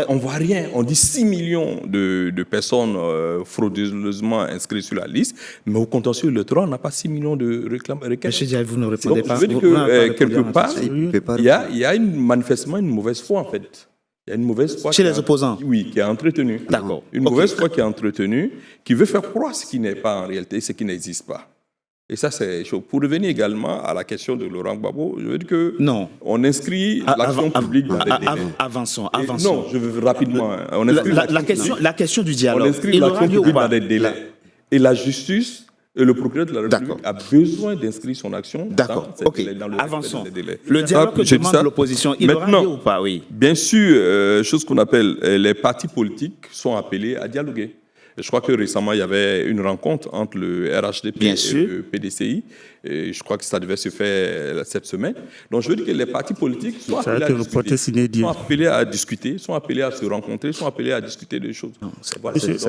on ne voit rien. On dit 6 millions de personnes frauduleusement inscrites sur la liste, mais au contentieux électoral, on n'a pas 6 millions de requêtes. Monsieur Diaby, vous ne répondez pas. Je veux dire que quelque part, il y a manifestement une mauvaise foi, en fait. Il y a une mauvaise foi chez les opposants. Oui, qui est entretenue. D'accord. Une mauvaise foi qui est entretenue, qui veut faire croire ce qui n'est pas en réalité, ce qui n'existe pas. Et ça, c'est chaud. Pour revenir également à la question de Laurent Gbagbo, je veux dire que on inscrit l'action publique dans des délais. Avançons. Non, je veux rapidement. On inscrit la question du dialogue. On inscrit l'action publique dans des délais. Et la justice et le procureur de la République a besoin d'inscrire son action dans le délai. Le dialogue que demande l'opposition, il aura lieu ou pas? Oui. Bien sûr, chose qu'on appelle les partis politiques sont appelés à dialoguer. Je crois que récemment, il y avait une rencontre entre le RHDP et le PDCI. Et je crois que ça devait se faire cette semaine. Donc, je veux dire que les partis politiques sont appelés à discuter, sont appelés à discuter, sont appelés à se rencontrer, sont appelés à discuter des choses. C'est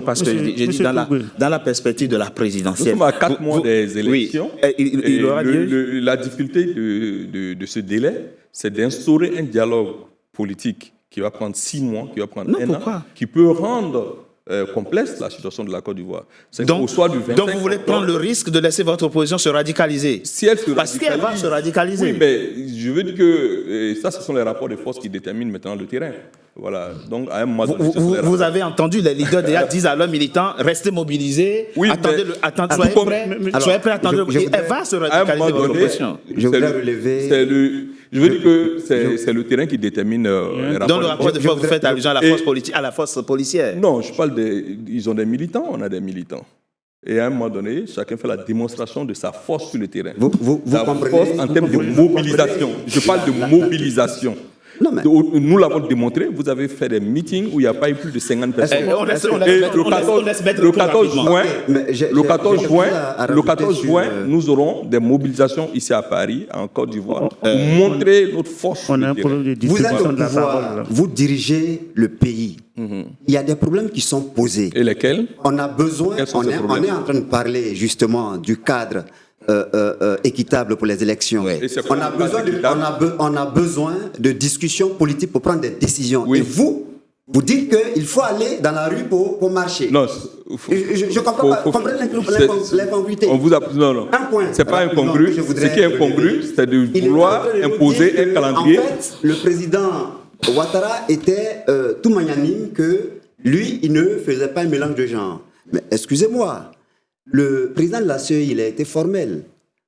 parce que j'ai dit dans la perspective de la présidentielle. Nous sommes à 4 mois des élections. Oui, il aura lieu. La difficulté de ce délai, c'est d'instaurer un dialogue politique qui va prendre 6 mois, qui va prendre un pourquoi? an, qui peut rendre complexe la situation de la Côte d'Ivoire. Donc, au soir du 25 donc vous voulez prendre le risque de laisser votre opposition se radicaliser? Si elle se Parce qu'elle va se radicaliser. Oui, mais je veux dire que ça, ce sont les rapports de force qui déterminent maintenant le terrain. Voilà. Donc, à un moment donné, vous avez entendu les leaders déjà disent à leurs militants, restez mobilisés, oui, soyez prêts à attendre. Elle va se radicaliser, votre opposition. Je voudrais relever... Je veux dire que c'est le terrain qui détermine les rapports. Dans le rapport de force, vous faites allusion à la force politique, à la force policière. Non, je parle ils ont des militants, on a des militants. Et à un moment donné, chacun fait la démonstration de sa force sur le terrain. Vous comprenez, force en termes de mobilisation. Je parle de mobilisation. Non, mais... Nous l'avons démontré, vous avez fait des meetings où il n'y a pas eu plus de 50 personnes. Le 14 juin, nous aurons des mobilisations ici à Paris, en Côte d'Ivoire, pour montrer notre force. On a un problème de Vous êtes distribution au de la pouvoir, parole. vous dirigez le pays. Il y a des problèmes qui sont posés. Et lesquels? On a besoin, Quels sont on ces est problèmes? en train de parler justement du cadre équitable pour les élections. Et c'est quoi le cadre équitable? On a besoin de discussions politiques pour prendre des décisions. Oui. Et vous dites qu'il faut aller dans la rue pour marcher. Non, je comprends pas. Comprenez l'incongruité. On vous a, non. Un point. C'est pas incongru. Ce qui est incongru, c'est de Il est vouloir en train de imposer dire un que, calendrier. En fait, le président Ouattara était tout magnanime que lui, il ne faisait pas un mélange de genres. Mais excusez-moi, le président de la CEI, il a été formel.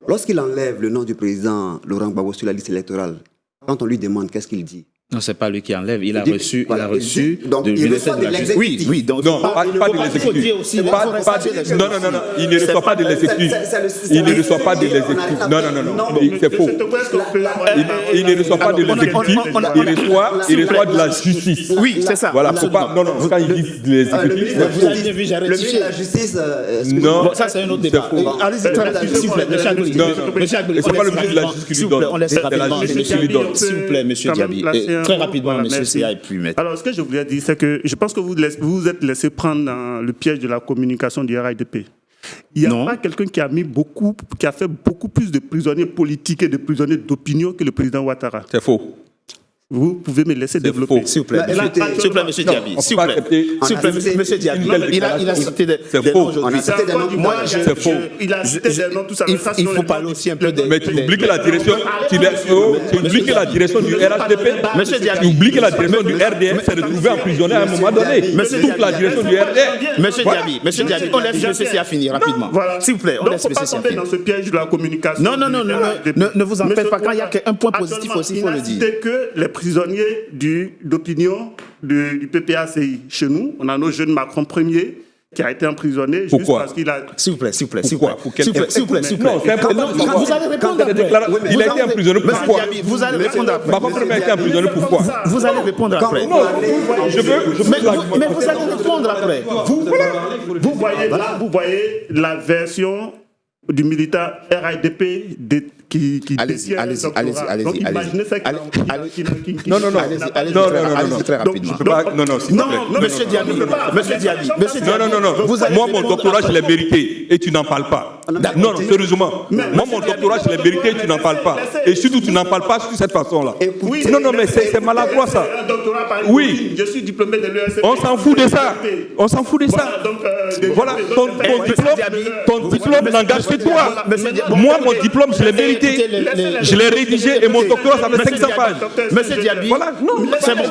Lorsqu'il enlève le nom du président Laurent Gbagbo sur la liste électorale, quand on lui demande qu'est-ce qu'il dit? Non, c'est pas lui qui enlève. Il a reçu donc, il reçoit de l'exécutif. Oui, donc Non, pas de l'exécutif. Non, il ne reçoit pas de l'exécutif. Il ne reçoit pas de l'exécutif. Non, c'est faux. Il ne reçoit pas de l'exécutif. Il reçoit de la justice. Oui, c'est ça. Voilà, faut pas. Non, quand il dit de l'exécutif, c'est faux. Le ministre de la Justice. Non, ça c'est un autre débat. Allez-y, s'il vous plaît, monsieur Agbeli. Monsieur Agbeli, c'est pas le ministre de la Justice qui lui donne. On laisse rapidement monsieur lui donne. S'il vous plaît, monsieur Diaby. Très rapidement, Voilà, monsieur merci. Sia, et puis maître. Alors, ce que je voulais dire, c'est que je pense que vous vous êtes laissé prendre dans le piège de la communication du RIDP. Il n'y a pas quelqu'un qui a fait beaucoup plus de prisonniers politiques et de prisonniers d'opinion que le président Ouattara. C'est faux. Vous pouvez me laisser développer. S'il vous plaît, monsieur Diaby. S'il vous plaît, monsieur Diaby. Il a cité des noms aujourd'hui. C'est faux. Il a cité des noms, tout ça. Il faut parler aussi un peu des... Mais tu oublies que la direction, tu oublies que la direction du RHDP, tu oublies que la direction du RDM s'est retrouvée emprisonnée à un moment donné. Toute la direction du RDM. Monsieur Diaby, on laisse monsieur Sia finir rapidement. S'il vous plaît, on laisse monsieur Sia finir. Dans ce piège de la communication. Non, ne vous en faites pas. Quand il y a un point positif aussi, il faut le dire. Il n'a cité que les prisonniers d'opinion du PPACI. Chez nous, on a nos jeunes Macron Ier qui a été emprisonné juste parce qu'il a... S'il vous plaît. Pourquoi? S'il vous plaît. Non, c'est important. Vous allez répondre après. Il a été emprisonné pourquoi? Vous allez répondre après. Macron Ier a été emprisonné pourquoi? Vous allez répondre après. Non, mais vous allez répondre après. Vous voyez la version du militant RIDP qui allez-y. Donc imaginez ça. Non, allez-y très rapidement. Non, monsieur Diaby. Non. Moi, mon doctorat, je l'ai mérité et tu n'en parles pas. Non, sérieusement. Moi, mon doctorat, je l'ai mérité et tu n'en parles pas. Et surtout, tu n'en parles pas de cette façon-là. Non, mais c'est maladroit ça. Oui. Je suis diplômé de l'ESP. On s'en fout de ça. Voilà, ton diplôme n'engage que toi. Moi, mon diplôme, je l'ai mérité. Je l'ai rédigé et mon doctorat, ça fait 500 pages. Monsieur Diaby, voilà, non, c'est bon.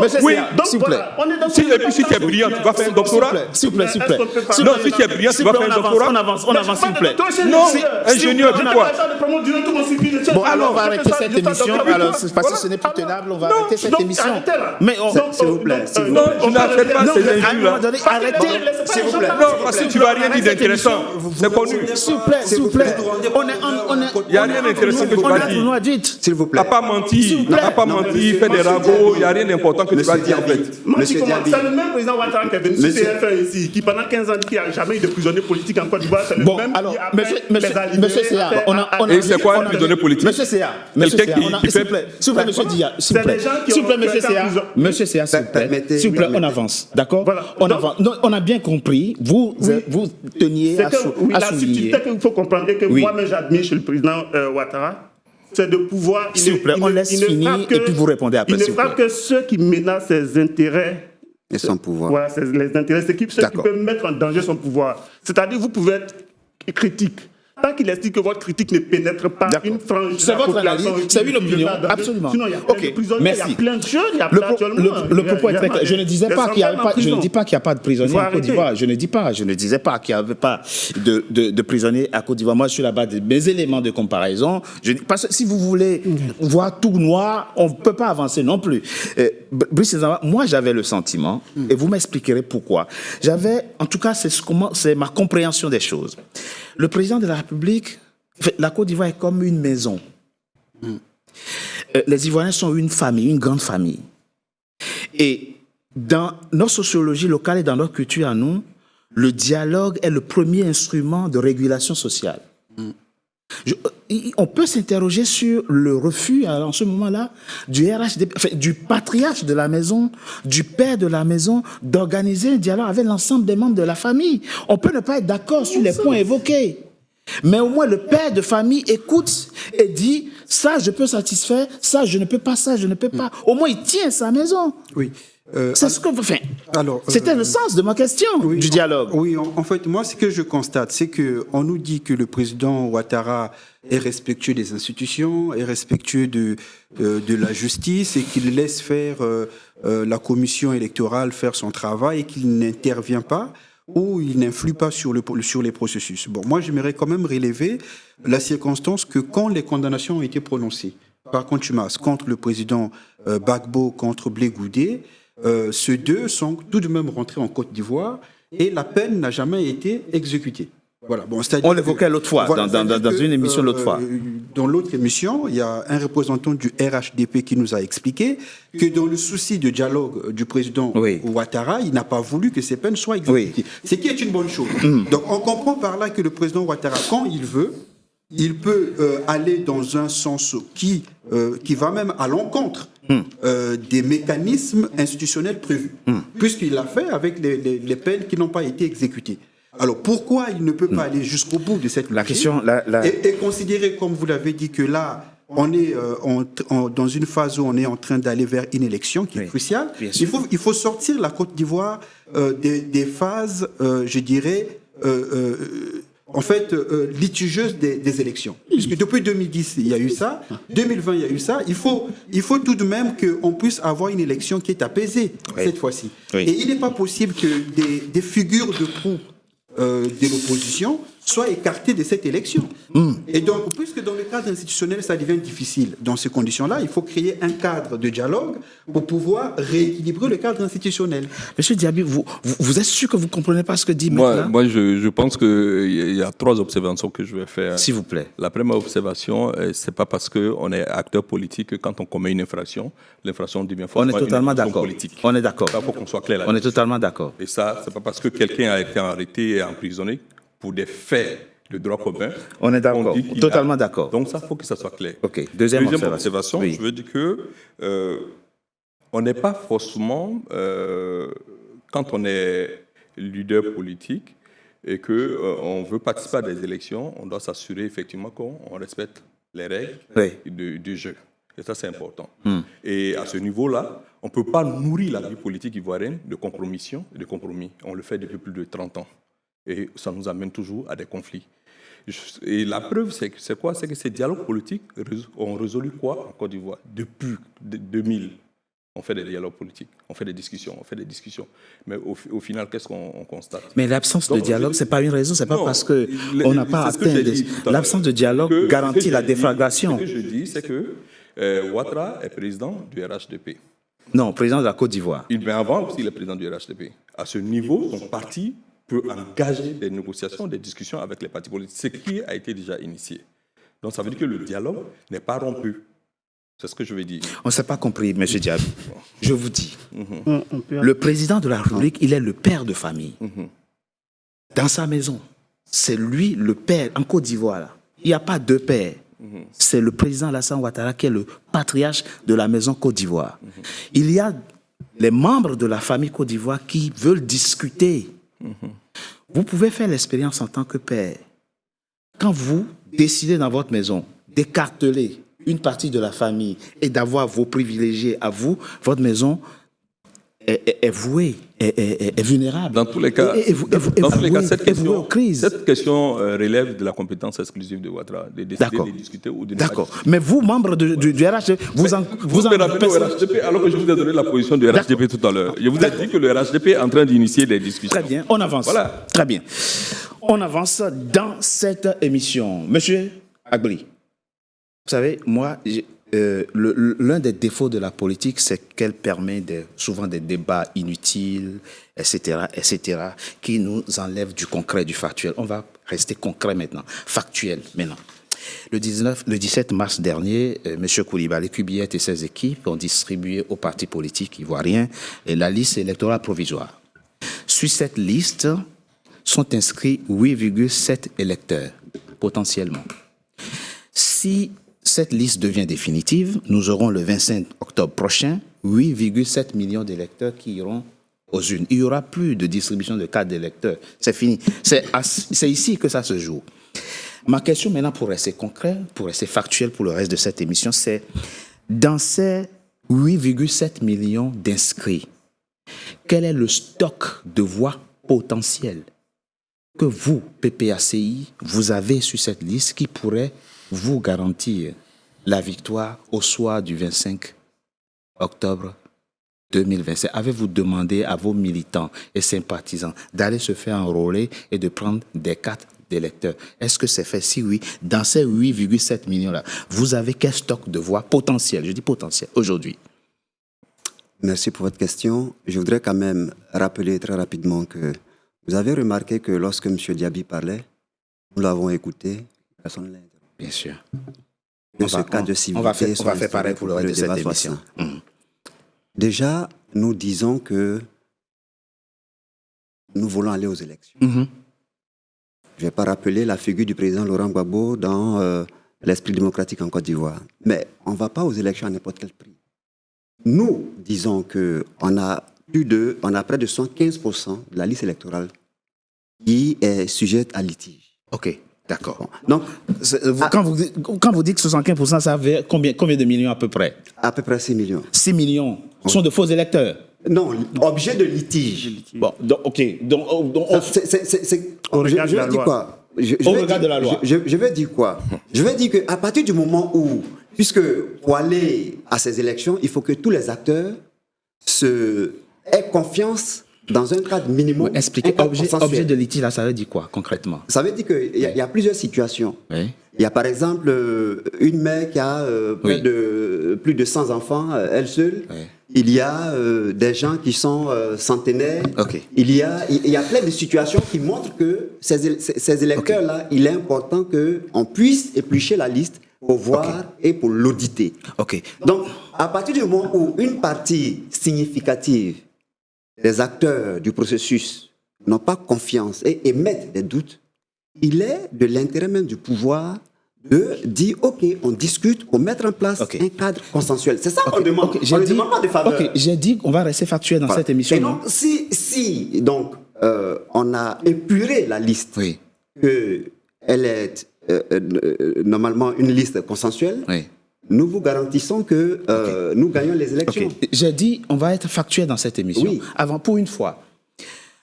Monsieur Sia, s'il vous plaît. Et puis si tu es brillant, tu vas faire un doctorat. S'il vous plaît. Non, si tu es brillant, tu vas faire un doctorat. On avance, s'il vous plaît. Non, ingénieur, dis quoi? Bon, alors on va arrêter cette émission. Alors, parce que ce n'est plus tenable, on va arrêter cette émission. Mais s'il vous plaît. Non, je n'accepte pas ces injures-là. Arrêtez, s'il vous plaît. Non, parce que tu vas rien dire d'intéressant. C'est connu. S'il vous plaît. Il n'y a rien d'intéressant que tu vas dire. S'il vous plaît. N'a pas menti, fait des ragots, il n'y a rien d'important que tu vas dire en fait. C'est le même président Ouattara qui est venu sur TF1 ici, qui pendant 15 ans dit qu'il n'y a jamais eu de prisonnier politique en Côte d'Ivoire. C'est le même qui a fait monsieur Sia, et c'est quoi un prisonnier politique? Monsieur Sia, s'il vous plaît, monsieur Dia, s'il vous plaît, monsieur Sia, s'il vous plaît, on avance, d'accord? On avance. On a bien compris, vous teniez à souligner. La subtilité qu'il faut comprendre et que moi-même j'admire chez le président Ouattara, c'est de pouvoir... S'il vous plaît, on laisse finir et puis vous répondez après. Il ne frappe que ceux qui menacent ses intérêts. Et son pouvoir. Voilà, les intérêts, c'est ceux qui peuvent mettre en danger son pouvoir. C'est-à-dire, vous pouvez être critique. Tant qu'il estime que votre critique ne pénètre pas une frange de la population... C'est une opinion, absolument. Sinon, il y a plein de prisonniers, il y a plein de choses, il y a plein Le propos est très clair. Je ne disais pas qu'il n'y a pas, je ne dis pas qu'il n'y a pas de prisonniers en Côte d'Ivoire. Je ne disais pas qu'il n'y avait pas de prisonniers à Côte d'Ivoire. Moi, je suis là-bas de mes éléments de comparaison. Parce que si vous voulez voir tout noir, on ne peut pas avancer non plus. Brice Nzama, moi, j'avais le sentiment, et vous m'expliquerez pourquoi. En tout cas, c'est ma compréhension des choses. Le président de la République, la Côte d'Ivoire est comme une maison. Les Ivoiriens sont une famille, une grande famille. Et dans notre sociologie locale et dans notre culture à nous, le dialogue est le premier instrument de régulation sociale. On peut s'interroger sur le refus, en ce moment-là, du RHDP, du patriarche de la maison, du père de la maison, d'organiser un dialogue avec l'ensemble des membres de la famille. On peut ne pas être d'accord sur les points évoqués. Mais au moins, le père de famille écoute et dit « ça, je peux satisfaire, ça, je ne peux pas, ça, je ne peux pas ». Au moins, il tient sa maison. Oui. C'est ce que vous faites. C'était le sens de ma question, du dialogue. Oui, en fait, moi, ce que je constate, c'est qu'on nous dit que le président Ouattara est respectueux des institutions, est respectueux de la justice et qu'il laisse faire la commission électorale faire son travail et qu'il n'intervient pas ou il n'influe pas sur les processus. Bon, moi, j'aimerais quand même relever la circonstance que quand les condamnations ont été prononcées par contumace contre le président Gbagbo, contre Blé Goudé, ceux deux sont tout de même rentrés en Côte d'Ivoire et la peine n'a jamais été exécutée. Voilà. Bon, on l'évoquait l'autre fois, dans une émission l'autre fois. Dans l'autre émission, il y a un représentant du RHDP qui nous a expliqué que dans le souci de dialogue du président Ouattara, il n'a pas voulu que ces peines soient exécutées. Ce qui est une bonne chose. Donc on comprend par là que le président Ouattara, quand il veut, il peut aller dans un sens qui va même à l'encontre des mécanismes institutionnels prévus, puisqu'il l'a fait avec les peines qui n'ont pas été exécutées. Alors pourquoi il ne peut pas aller jusqu'au bout de cette logique et considérer, comme vous l'avez dit, que là, on est dans une phase où on est en train d'aller vers une élection qui est cruciale. Il faut sortir la Côte d'Ivoire des phases, je dirais, en fait, litigieuses des élections. Puisque depuis 2010, il y a eu ça, 2020, il y a eu ça. Il faut tout de même qu'on puisse avoir une élection qui est apaisée cette fois-ci. Et il n'est pas possible que des figures de proue de l'opposition soient écartées de cette élection. Et donc, puisque dans le cadre institutionnel, ça devient difficile, dans ces conditions-là, il faut créer un cadre de dialogue pour pouvoir rééquilibrer le cadre institutionnel. Monsieur Diaby, vous êtes sûr que vous ne comprenez pas ce que dit maintenant ? Moi, je pense qu'il y a 3 observations que je vais faire. S'il vous plaît. La première observation, c'est pas parce qu'on est acteur politique que quand on commet une infraction, l'infraction devient forcément une infraction politique. On est d'accord. Il faut qu'on soit clair là-dessus. On est totalement d'accord. Et ça, c'est pas parce que quelqu'un a été arrêté et emprisonné pour des faits de droit commun. On est d'accord, totalement d'accord. Donc ça, il faut que ça soit clair. Ok, deuxième observation. Je veux dire que on n'est pas forcément, quand on est leader politique et qu'on veut participer à des élections, on doit s'assurer effectivement qu'on respecte les règles du jeu. Et ça, c'est important. Et à ce niveau-là, on ne peut pas nourrir la vie politique ivoirienne de compromission et de compromis. On le fait depuis plus de 30 ans. Et ça nous amène toujours à des conflits. Et la preuve, c'est quoi ? C'est que ces dialogues politiques ont résolu quoi en Côte d'Ivoire ? Depuis 2000, on fait des dialogues politiques, on fait des discussions. Mais au final, qu'est-ce qu'on constate ? Mais l'absence de dialogue, ce n'est pas une raison, ce n'est pas parce qu'on n'a pas atteint... L'absence de dialogue garantit la déflagration. Ce que je dis, c'est que Ouattara est président du RHDP. Non, président de la Côte d'Ivoire. Mais avant aussi, il est président du RHDP. À ce niveau, son parti peut engager des négociations, des discussions avec les partis politiques, ce qui a été déjà initié. Donc ça veut dire que le dialogue n'est pas rompu. C'est ce que je veux dire. On ne s'est pas compris, M. Diaby. Je vous dis, le président de la République, il est le père de famille. Dans sa maison, c'est lui le père, en Côte d'Ivoire. Là. Il n'y a pas deux pères. C'est le président Alassane Ouattara qui est le patriarche de la maison Côte d'Ivoire. Il y a les membres de la famille Côte d'Ivoire qui veulent discuter. Vous pouvez faire l'expérience en tant que père. Quand vous décidez dans votre maison d'écarteler une partie de la famille et d'avoir vos privilégiés à vous, votre maison est vouée, est vulnérable. Dans tous les cas, cette cette question relève de la compétence exclusive de Ouattara, de décider, de discuter ou de ne pas D'accord. Mais vous, membres du RHDP, vous me rappelez au RHDP alors que je vous ai donné la position du RHDP tout à l'heure. Je vous ai dit que le RHDP est en train d'initier des discussions. Très bien, on avance. Voilà. Très bien. On avance dans cette émission. Monsieur Agbli, vous savez, moi, l'un des défauts de la politique, c'est qu'elle permet souvent des débats inutiles, etc., qui nous enlèvent du concret, du factuel. On va rester concret maintenant, factuel maintenant. Le 17 mars dernier, M. Koulibaly Kubillet et ses équipes ont distribué aux partis politiques ivoiriens la liste électorale provisoire. Sur cette liste sont inscrits 8,7 électeurs, potentiellement. Si cette liste devient définitive, nous aurons le 25 octobre prochain 8,7 millions d'électeurs qui iront aux urnes. Il n'y aura plus de distribution de cartes d'électeurs. C'est fini. C'est ici que ça se joue. Ma question maintenant, pour rester concret, pour rester factuel pour le reste de cette émission, c'est dans ces 8,7 millions d'inscrits, quel est le stock de voix potentielles que vous, PPACI, vous avez sur cette liste qui pourrait vous garantir la victoire au soir du 25 octobre 2025. Avez-vous demandé à vos militants et sympathisants d'aller se faire enrôler et de prendre des cartes d'électeurs? Est-ce que c'est fait? Si oui, dans ces 8,7 millions-là, vous avez quel stock de voix potentiel? Je dis potentiel, aujourd'hui. Merci pour votre question. Je voudrais quand même rappeler très rapidement que vous avez remarqué que lorsque M. Diaby parlait, nous l'avons écouté, personne ne l'a interrompu. Bien sûr. On va faire pareil pour le reste de cette émission. Déjà, nous disons que nous voulons aller aux élections. Je ne vais pas rappeler la figure du président Laurent Gbagbo dans l'esprit démocratique en Côte d'Ivoire. Mais on ne va pas aux élections à n'importe quel prix. Nous disons qu'on a près de 115% de la liste électorale qui est sujette à litige. OK. D'accord. Bon, donc, quand vous dites que 75%, ça veut combien de millions à peu près? À peu près 6 millions. 6 millions sont de faux électeurs? Non, objet de litige. Bon, donc, OK. Au regard de la loi. Au regard de la loi. Je vais dire quoi? Je vais dire qu'à partir du moment où, puisque pour aller à ces élections, il faut que tous les acteurs aient confiance dans un cadre minimum. Expliquez, objet de litige, là, ça veut dire quoi, concrètement? Ça veut dire qu'il y a plusieurs situations. Oui. Il y a par exemple une mère qui a plus de 100 enfants, elle seule. Oui. Il y a des gens qui sont centenaires. Okay. Il y a plein de situations qui montrent que ces électeurs-là, il est important qu'on puisse éplucher la liste pour voir et pour l'auditer. Okay. Donc, à partir du moment où une partie significative des acteurs du processus n'ont pas confiance et émettent des doutes, il est de l'intérêt même du pouvoir de dire, OK, on discute pour mettre en place un cadre consensuel. C'est ça qu'on demande. On ne demande pas de faveur. J'ai dit qu'on va rester factuel dans cette émission. Et donc, si on a épuré la liste, qu'elle est normalement une liste consensuelle, nous vous garantissons que nous gagnons les élections. J'ai dit, on va être factuel dans cette émission. Oui. Avant, pour une fois,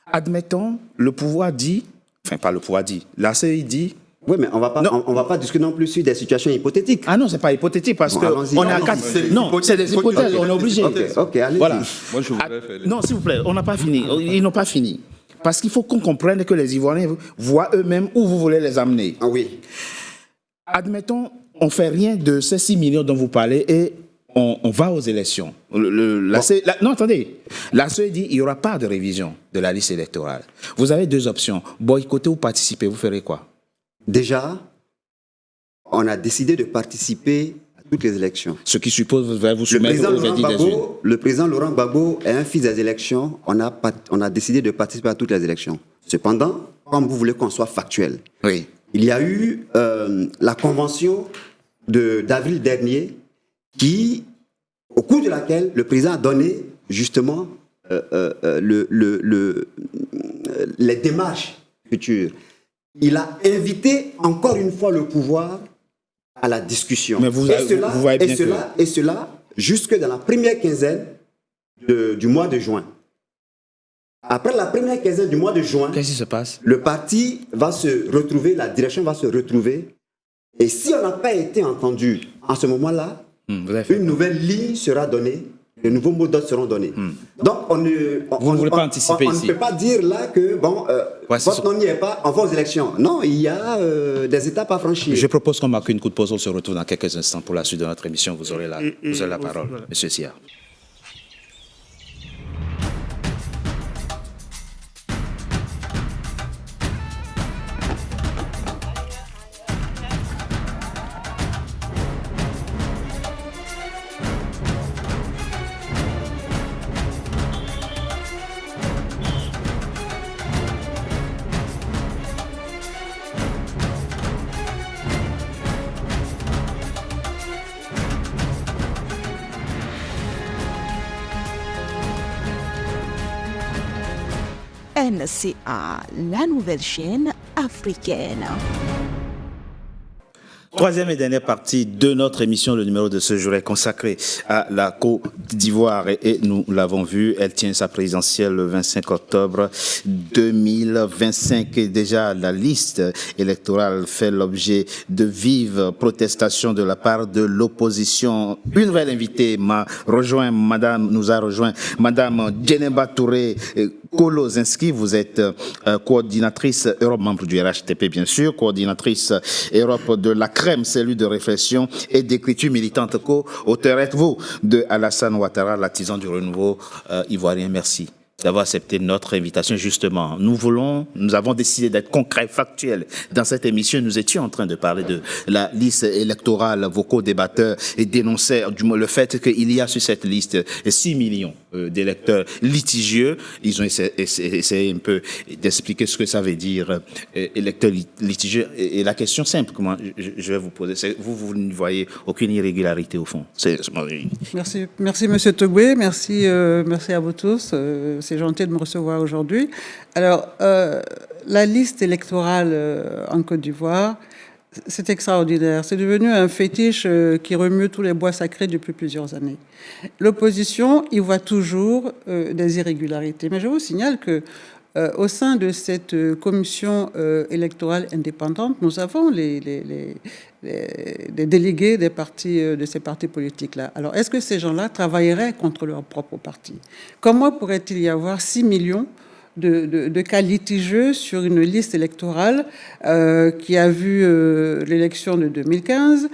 admettons, le pouvoir dit, enfin pas le pouvoir dit, la CEI dit. Oui, mais on va pas discuter non plus sur des situations hypothétiques. Ah non, c'est pas hypothétique parce que on est à 4. Non, c'est des hypothèses, on est obligé. Ok, allez-y. Voilà. Moi, je voudrais faire non, s'il vous plaît, on n'a pas fini. Ils n'ont pas fini. Parce qu'il faut qu'on comprenne que les Ivoiriens voient eux-mêmes où vous voulez les amener. Ah oui. Admettons, on ne fait rien de ces 6 millions dont vous parlez et on va aux élections. Non, attendez. La CEI dit qu'il n'y aura pas de révision de la liste électorale. Vous avez deux options. Boycotter ou participer, vous ferez quoi? Déjà, on a décidé de participer à toutes les élections. Ce qui suppose que vous allez vous soumettre au verdict des urnes. Le président Laurent Gbagbo est un fils des élections. On a décidé de participer à toutes les élections. Cependant, comme vous voulez qu'on soit factuel, il y a eu la convention d'avril dernier au cours de laquelle le président a donné justement les démarches futures. Il a invité encore une fois le pouvoir à la discussion. Mais vous voyez bien et cela jusque dans la première quinzaine du mois de juin. Après la première quinzaine du mois de juin, qu'est-ce qui se passe? Le parti va se retrouver, la direction va se retrouver. Et si on n'a pas été entendu en ce moment-là, une nouvelle ligne sera donnée, de nouveaux mots d'ordre seront donnés. Donc, vous ne voulez pas anticiper ici? On ne peut pas dire là que, votre nom n'y est pas, on va aux élections. Non, il y a des étapes à franchir. Je propose qu'on marque une coup de pause, on se retrouve dans quelques instants pour la suite de notre émission. Vous aurez la parole, voilà. Monsieur Sia. NCA, la nouvelle chaîne africaine. Troisième et dernière partie de notre émission, le numéro de ce jour est consacré à la Côte d'Ivoire et nous l'avons vu, elle tient sa présidentielle le 25 octobre 2025 et déjà la liste électorale fait l'objet de vives protestations de la part de l'opposition. Une nouvelle invitée nous a rejoint, Madame Djeneba Touré Kolozinski. Vous êtes coordinatrice Europe, membre du RHTP bien sûr, coordinatrice Europe de la CREM, cellule de réflexion et d'écriture militante. Co-auteur êtes-vous de Alassane Ouattara, l'artisan du renouveau ivoirien. Merci d'avoir accepté notre invitation. Justement, nous avons décidé d'être concrets, factuels. Dans cette émission, nous étions en train de parler de la liste électorale. Vos co-débatteurs et dénonçaient le fait qu'il y a sur cette liste 6 millions d'électeurs litigieux. Ils ont essayé un peu d'expliquer ce que ça veut dire, électeurs litigieux. Et la question simple que moi, je vais vous poser, c'est vous ne voyez aucune irrégularité au fond. Merci Monsieur Togbe, merci à vous tous. C'est gentil de me recevoir aujourd'hui. Alors, la liste électorale en Côte d'Ivoire, c'est extraordinaire. C'est devenu un fétiche qui remue tous les bois sacrés depuis plusieurs années. L'opposition y voit toujours des irrégularités. Mais je vous signale que au sein de cette commission électorale indépendante, nous avons les délégués des partis, de ces partis politiques-là. Alors, est-ce que ces gens-là travailleraient contre leur propre parti? Comment pourrait-il y avoir 6 millions de cas litigieux sur une liste électorale qui a vu l'élection de 2015,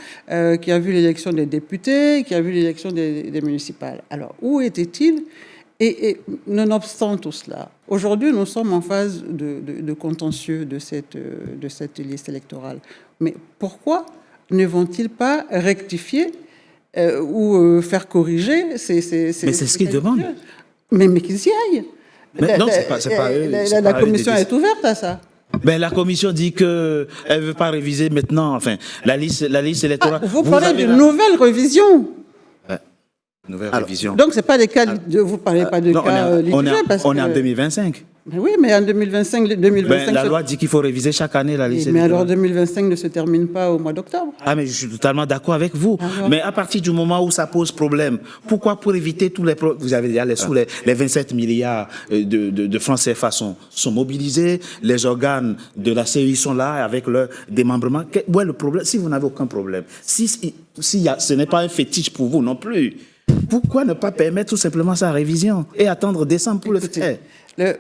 qui a vu l'élection des députés, qui a vu l'élection des municipales? Alors, où était-il? Et nonobstant tout cela, aujourd'hui, nous sommes en phase de contentieux de cette liste électorale. Mais pourquoi ne vont-ils pas rectifier ou faire corriger ces Mais c'est ce qu'ils demandent. Mais qu'ils y aillent. Mais non, c'est pas eux. La commission est ouverte à ça. Ben, la commission dit qu'elle ne veut pas réviser maintenant. Enfin, la liste électorale. Vous parlez d'une nouvelle révision. Nouvelle révision. Donc, c'est pas des cas. Vous ne parlez pas de cas litigieux. On est en 2025. Mais oui, mais en 2025 la loi dit qu'il faut réviser chaque année la liste. Mais alors 2025 ne se termine pas au mois d'octobre. Ah, mais je suis totalement d'accord avec vous. Mais à partir du moment où ça pose problème, pourquoi pour éviter tous les problèmes? Vous avez déjà les 27 milliards de francs CFA sont mobilisés, les organes de la CEI sont là avec leur démembrement. Où est le problème? Si vous n'avez aucun problème, ce n'est pas un fétiche pour vous non plus, pourquoi ne pas permettre tout simplement sa révision et attendre décembre pour le faire?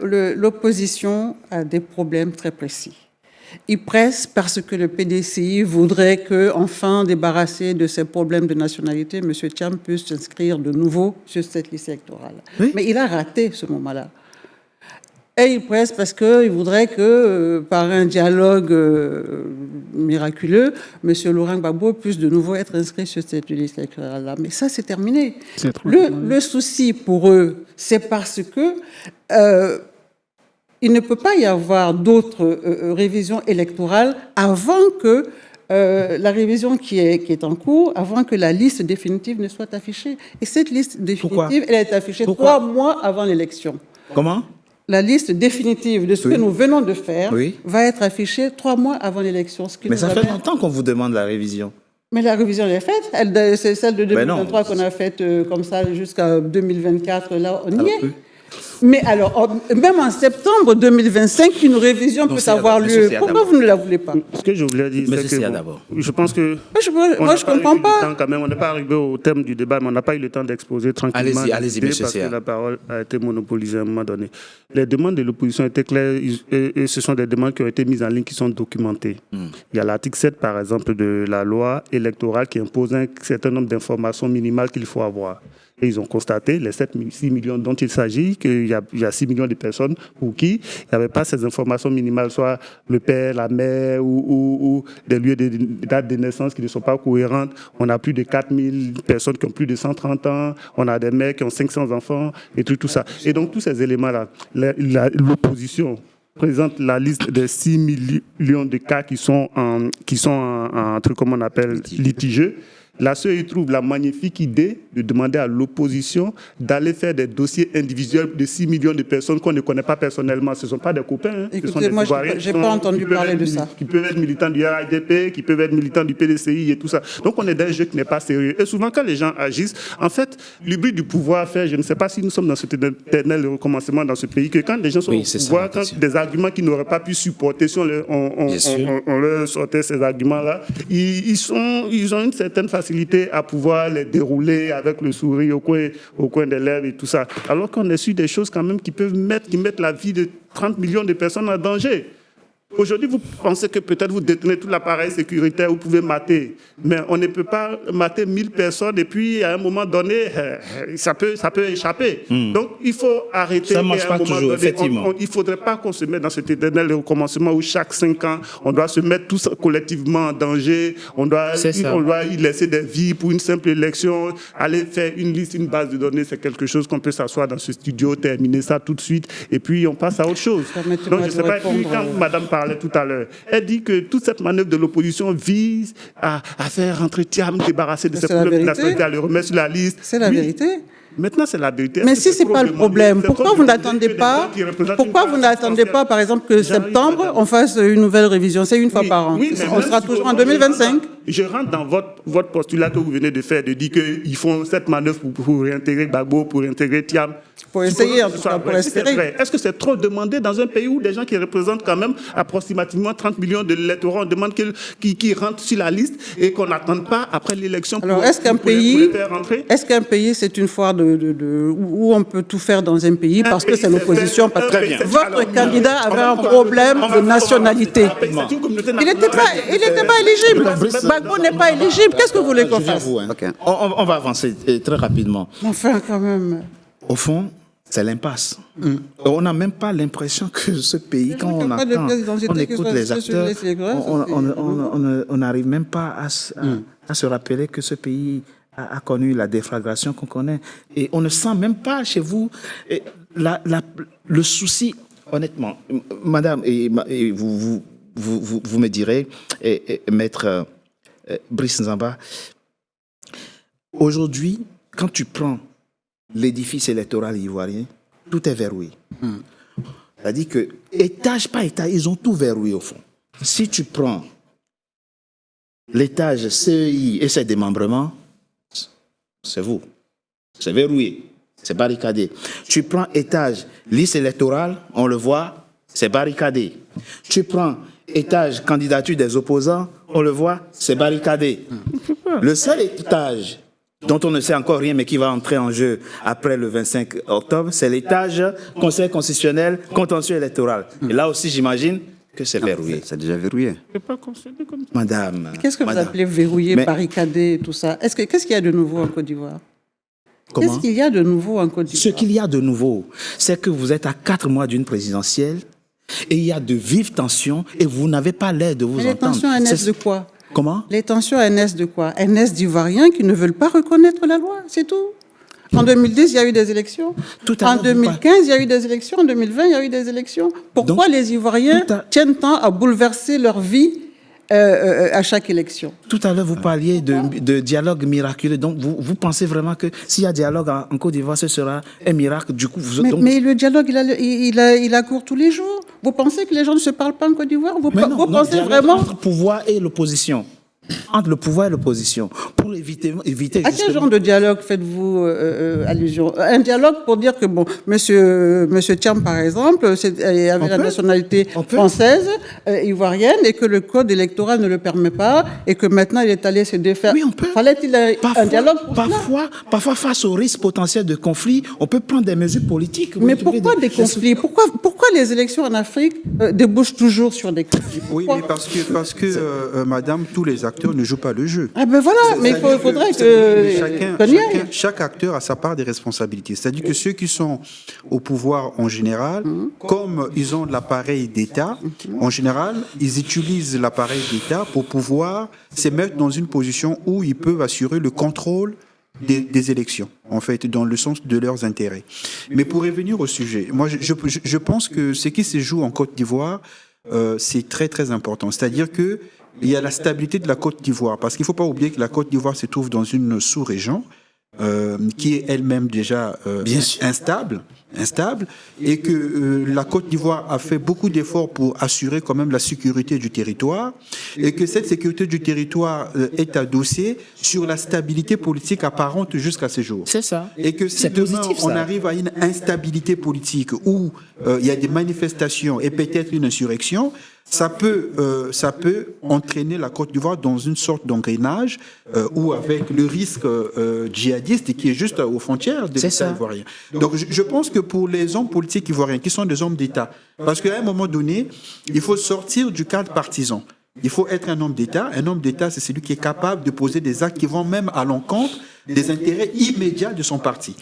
L'opposition a des problèmes très précis. Ils pressent parce que le PDCI voudrait que, enfin débarrassé de ces problèmes de nationalité, M. Thiam puisse s'inscrire de nouveau sur cette liste électorale. Oui. Mais il a raté ce moment-là. Et il presse parce qu'il voudrait que, par un dialogue miraculeux, M. Laurent Gbagbo puisse de nouveau être inscrit sur cette liste électorale-là. Mais ça, c'est terminé. Le souci pour eux, c'est parce que il ne peut pas y avoir d'autres révisions électorales avant que la révision qui est en cours, avant que la liste définitive ne soit affichée. Et cette liste définitive, elle est affichée 3 mois avant l'élection. Comment ? La liste définitive de ce que nous venons de faire va être affichée 3 mois avant l'élection. Mais ça fait longtemps qu'on vous demande la révision. Mais la révision est faite. C'est celle de 2023 qu'on a faite comme ça jusqu'à 2024. Là, on y est. Mais alors, même en septembre 2025, une révision peut avoir lieu. Pourquoi vous ne la voulez pas? Ce que je voulais dire, c'est que je pense que... Moi, je ne comprends pas. Quand même, on n'est pas arrivé au thème du débat, mais on n'a pas eu le temps d'exposer tranquillement. Allez-y, monsieur parce que la parole a été monopolisée à un moment donné. Les demandes de l'opposition étaient claires et ce sont des demandes qui ont été mises en ligne, qui sont documentées. Il y a l'article 7, par exemple, de la loi électorale qui impose un certain nombre d'informations minimales qu'il faut avoir. Et ils ont constaté, les 6 millions dont il s'agit, qu'il y a 6 millions de personnes pour qui il n'y avait pas ces informations minimales, soit le père, la mère ou des lieux de date de naissance qui ne sont pas cohérentes. On a plus de 4000 personnes qui ont plus de 130 ans, on a des mères qui ont 500 enfants et tout ça. Et donc tous ces éléments-là, l'opposition présente la liste des 6 millions de cas qui sont en truc, comment on appelle, litigieux. Là, il trouve la magnifique idée de demander à l'opposition d'aller faire des dossiers individuels de 6 millions de personnes qu'on ne connaît pas personnellement. Ce ne sont pas des copains. Hein. Écoutez, moi, je n'ai pas entendu parler de ça. Qui peuvent être militants du RIDP, qui peuvent être militants du PDCI et tout ça. Donc, on est dans un jeu qui n'est pas sérieux. Et souvent, quand les gens agissent, en fait, le but du pouvoir fait, je ne sais pas si nous sommes dans cet éternel recommencement dans ce pays, que quand les gens sont au pouvoir, quand des arguments qu'ils n'auraient pas pu supporter, si on leur sortait ces arguments-là, ils ont une certaine facilité à pouvoir les dérouler avec le sourire au coin des lèvres et tout ça. Alors qu'on est sur des choses quand même qui mettent la vie de 30 millions de personnes en danger. Aujourd'hui, vous pensez que peut-être vous détenez tout l'appareil sécuritaire, vous pouvez mater, mais on ne peut pas mater 1000 personnes et puis à un moment donné, ça peut échapper. Donc, il faut arrêter. Ça ne marche pas toujours, effectivement. Il ne faudrait pas qu'on se mette dans cet éternel recommencement où chaque 5 ans, on doit se mettre tous collectivement en danger, on doit y laisser des vies pour une simple élection, aller faire une liste, une base de données, c'est quelque chose qu'on peut s'asseoir dans ce studio, terminer ça tout de suite, et puis on passe à autre chose. Donc, je ne sais pas, quand Madame parlait tout à l'heure. Elle dit que toute cette manœuvre de l'opposition vise à faire rentrer Thiam, débarrasser de ses problèmes de nationalité, à le remettre sur la liste. C'est la vérité. Maintenant, c'est la vérité. Mais si ce n'est pas le problème, pourquoi vous n'attendez pas, par exemple, que septembre, on fasse une nouvelle révision? C'est une fois par an. On sera toujours en 2025. Je rentre dans votre postulat que vous venez de faire, de dire qu'ils font cette manœuvre pour réintégrer Gbagbo, pour réintégrer Thiam. Pour essayer, en tout cas, pour espérer. Est-ce que c'est trop demandé dans un pays où des gens qui représentent quand même approximativement 30 millions de l'électorat, on demande qu'ils rentrent sur la liste et qu'on n'attende pas après l'élection pour les faire rentrer? Est-ce qu'un pays, c'est une foire où on peut tout faire dans un pays parce que c'est l'opposition? Parce que votre candidat avait un problème de nationalité. Il n'était pas éligible. Gbagbo n'est pas éligible. Qu'est-ce que vous voulez qu'on fasse? On va avancer très rapidement. Enfin, quand même. Au fond, c'est l'impasse. On n'a même pas l'impression que ce pays, quand on écoute les acteurs, on n'arrive même pas à se rappeler que ce pays a connu la déflagration qu'on connaît. Et on ne sent même pas chez vous le souci, honnêtement. Madame, et vous me direz, maître Brice Nzamba, aujourd'hui, quand tu prends l'édifice électoral ivoirien, tout est verrouillé. C'est-à-dire que, étage par étage, ils ont tout verrouillé au fond. Si tu prends l'étage CEI et ses démembrements, c'est vous. C'est verrouillé, c'est barricadé. Tu prends étage liste électorale, on le voit, c'est barricadé. Tu prends étage candidature des opposants, on le voit, c'est barricadé. Le seul étage dont on ne sait encore rien, mais qui va entrer en jeu après le 25 octobre, c'est l'étage Conseil constitutionnel, contentieux électoral. Et là aussi, j'imagine que c'est verrouillé. C'est déjà verrouillé. Madame. Qu'est-ce que vous appelez verrouillé, barricadé, tout ça? Qu'est-ce qu'il y a de nouveau en Côte d'Ivoire? Comment? Qu'est-ce qu'il y a de nouveau en Côte d'Ivoire? Ce qu'il y a de nouveau, c'est que vous êtes à 4 mois d'une présidentielle et il y a de vives tensions et vous n'avez pas l'air de vous entendre. Les tensions naissent de quoi? Comment? Les tensions naissent de quoi? Elles naissent d'Ivoiriens qui ne veulent pas reconnaître la loi, c'est tout. En 2010, il y a eu des élections. En 2015, il y a eu des élections. En 2020, il y a eu des élections. Pourquoi les Ivoiriens tiennent tant à bouleverser leur vie à chaque élection? Tout à l'heure, vous parliez de dialogue miraculeux. Donc, vous pensez vraiment que s'il y a dialogue en Côte d'Ivoire, ce sera un miracle? Du coup, mais le dialogue, il a cours tous les jours. Vous pensez que les gens ne se parlent pas en Côte d'Ivoire? Vous pensez vraiment entre pouvoir et l'opposition. entre le pouvoir et l'opposition pour éviter À quel genre de dialogue faites-vous allusion? Un dialogue pour dire que, bon, monsieur Thiam, par exemple, avait la nationalité française, ivoirienne, et que le code électoral ne le permet pas, et que maintenant il est allé se défaire. Oui, on peut. Fallait-il un dialogue pour cela? Parfois, face au risque potentiel de conflit, on peut prendre des mesures politiques. Mais pourquoi des conflits? Pourquoi les élections en Afrique débouchent toujours sur des conflits? Oui, mais parce que madame, tous les acteurs ne jouent pas le jeu. Ah ben voilà, mais il faudrait que chaque acteur a sa part des responsabilités. C'est-à-dire que ceux qui sont au pouvoir en général, comme ils ont l'appareil d'État, en général, ils utilisent l'appareil d'État pour pouvoir se mettre dans une position où ils peuvent assurer le contrôle des élections, en fait, dans le sens de leurs intérêts. Mais pour revenir au sujet, moi, je pense que ce qui se joue en Côte d'Ivoire, c'est très, très important. C'est-à-dire que il y a la stabilité de la Côte d'Ivoire, parce qu'il ne faut pas oublier que la Côte d'Ivoire se trouve dans une sous-région qui est elle-même déjà instable, et que la Côte d'Ivoire a fait beaucoup d'efforts pour assurer quand même la sécurité du territoire, et que cette sécurité du territoire est adossée sur la stabilité politique apparente jusqu'à ce jour. C'est ça. Et que si demain on arrive à une instabilité politique où il y a des manifestations et peut-être une insurrection, ça peut entraîner la Côte d'Ivoire dans une sorte d'engrenage ou avec le risque djihadiste qui est juste aux frontières de l'État ivoirien. Donc je pense que pour les hommes politiques ivoiriens qui sont des hommes d'État, parce qu'à un moment donné, il faut sortir du cadre partisan. Il faut être un homme d'État. Un homme d'État, c'est celui qui est capable de poser des actes qui vont même à l'encontre des intérêts immédiats de son parti.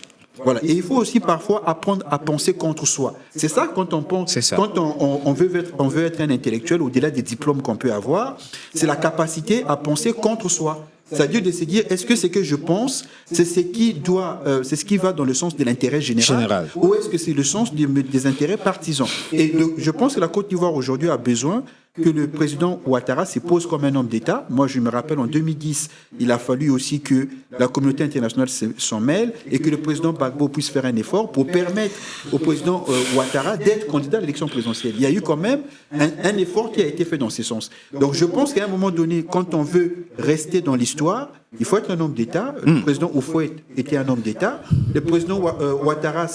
Voilà. Et il faut aussi parfois apprendre à penser contre soi. C'est ça quand on pense, quand on veut être un intellectuel, au-delà des diplômes qu'on peut avoir, c'est la capacité à penser contre soi. C'est-à-dire de se dire, est-ce que ce que je pense, c'est ce qui va dans le sens de l'intérêt général. Ou est-ce que c'est le sens des intérêts partisans? Et je pense que la Côte d'Ivoire aujourd'hui a besoin que le président Ouattara se pose comme un homme d'État. Moi, je me rappelle, en 2010, il a fallu aussi que la communauté internationale s'en mêle et que le président Gbagbo puisse faire un effort pour permettre au président Ouattara d'être candidat à l'élection présidentielle. Il y a eu quand même un effort qui a été fait dans ce sens. Donc, je pense qu'à un moment donné, quand on veut rester dans l'histoire, il faut être un homme d'État. Le président Houphouët était un homme d'État. Le président Ouattara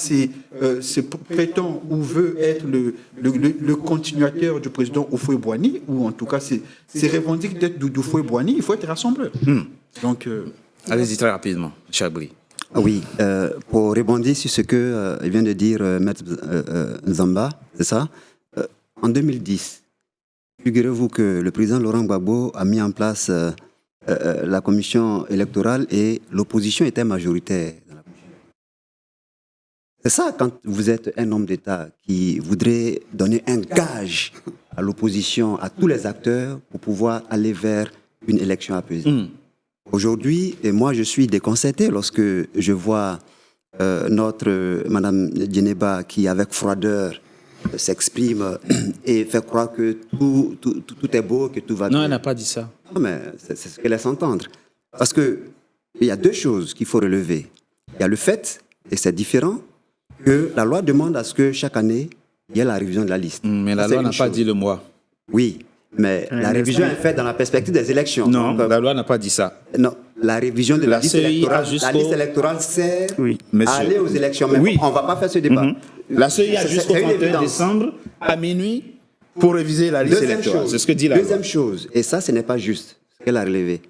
prétend ou veut être le continuateur du président Houphouët-Boigny, ou en tout cas, c'est revendique d'être d'Houphouët-Boigny. Il faut être rassembleur. Donc, allez-y très rapidement, Chabri. Oui, pour rebondir sur ce que vient de dire Maître Nzamba, c'est ça. En 2010, figurez-vous que le président Laurent Gbagbo a mis en place la commission électorale et l'opposition était majoritaire dans la commission. C'est ça, quand vous êtes un homme d'État qui voudrait donner un gage à l'opposition, à tous les acteurs pour pouvoir aller vers une élection apaisée. Aujourd'hui, et moi je suis déconcerté lorsque je vois notre Madame Djeneba qui avec froideur s'exprime et fait croire que tout est beau, que tout va bien. Non, elle n'a pas dit ça. Non, mais c'est ce qu'elle laisse entendre. Parce qu'il y a deux choses qu'il faut relever. Il y a le fait, et c'est différent, que la loi demande à ce que chaque année, il y ait la révision de la liste. Mais la loi n'a pas dit le mois. Oui, mais la révision est faite dans la perspective des élections. Non, donc, la loi n'a pas dit ça. Non, la révision de la liste électorale sert à aller aux élections. Mais on ne va pas faire ce débat. La CEI a jusqu'au 31 décembre à minuit pour réviser la liste électorale. C'est ce que dit la loi. Deuxième chose, et ça ce n'est pas juste, ce qu'elle a relevé.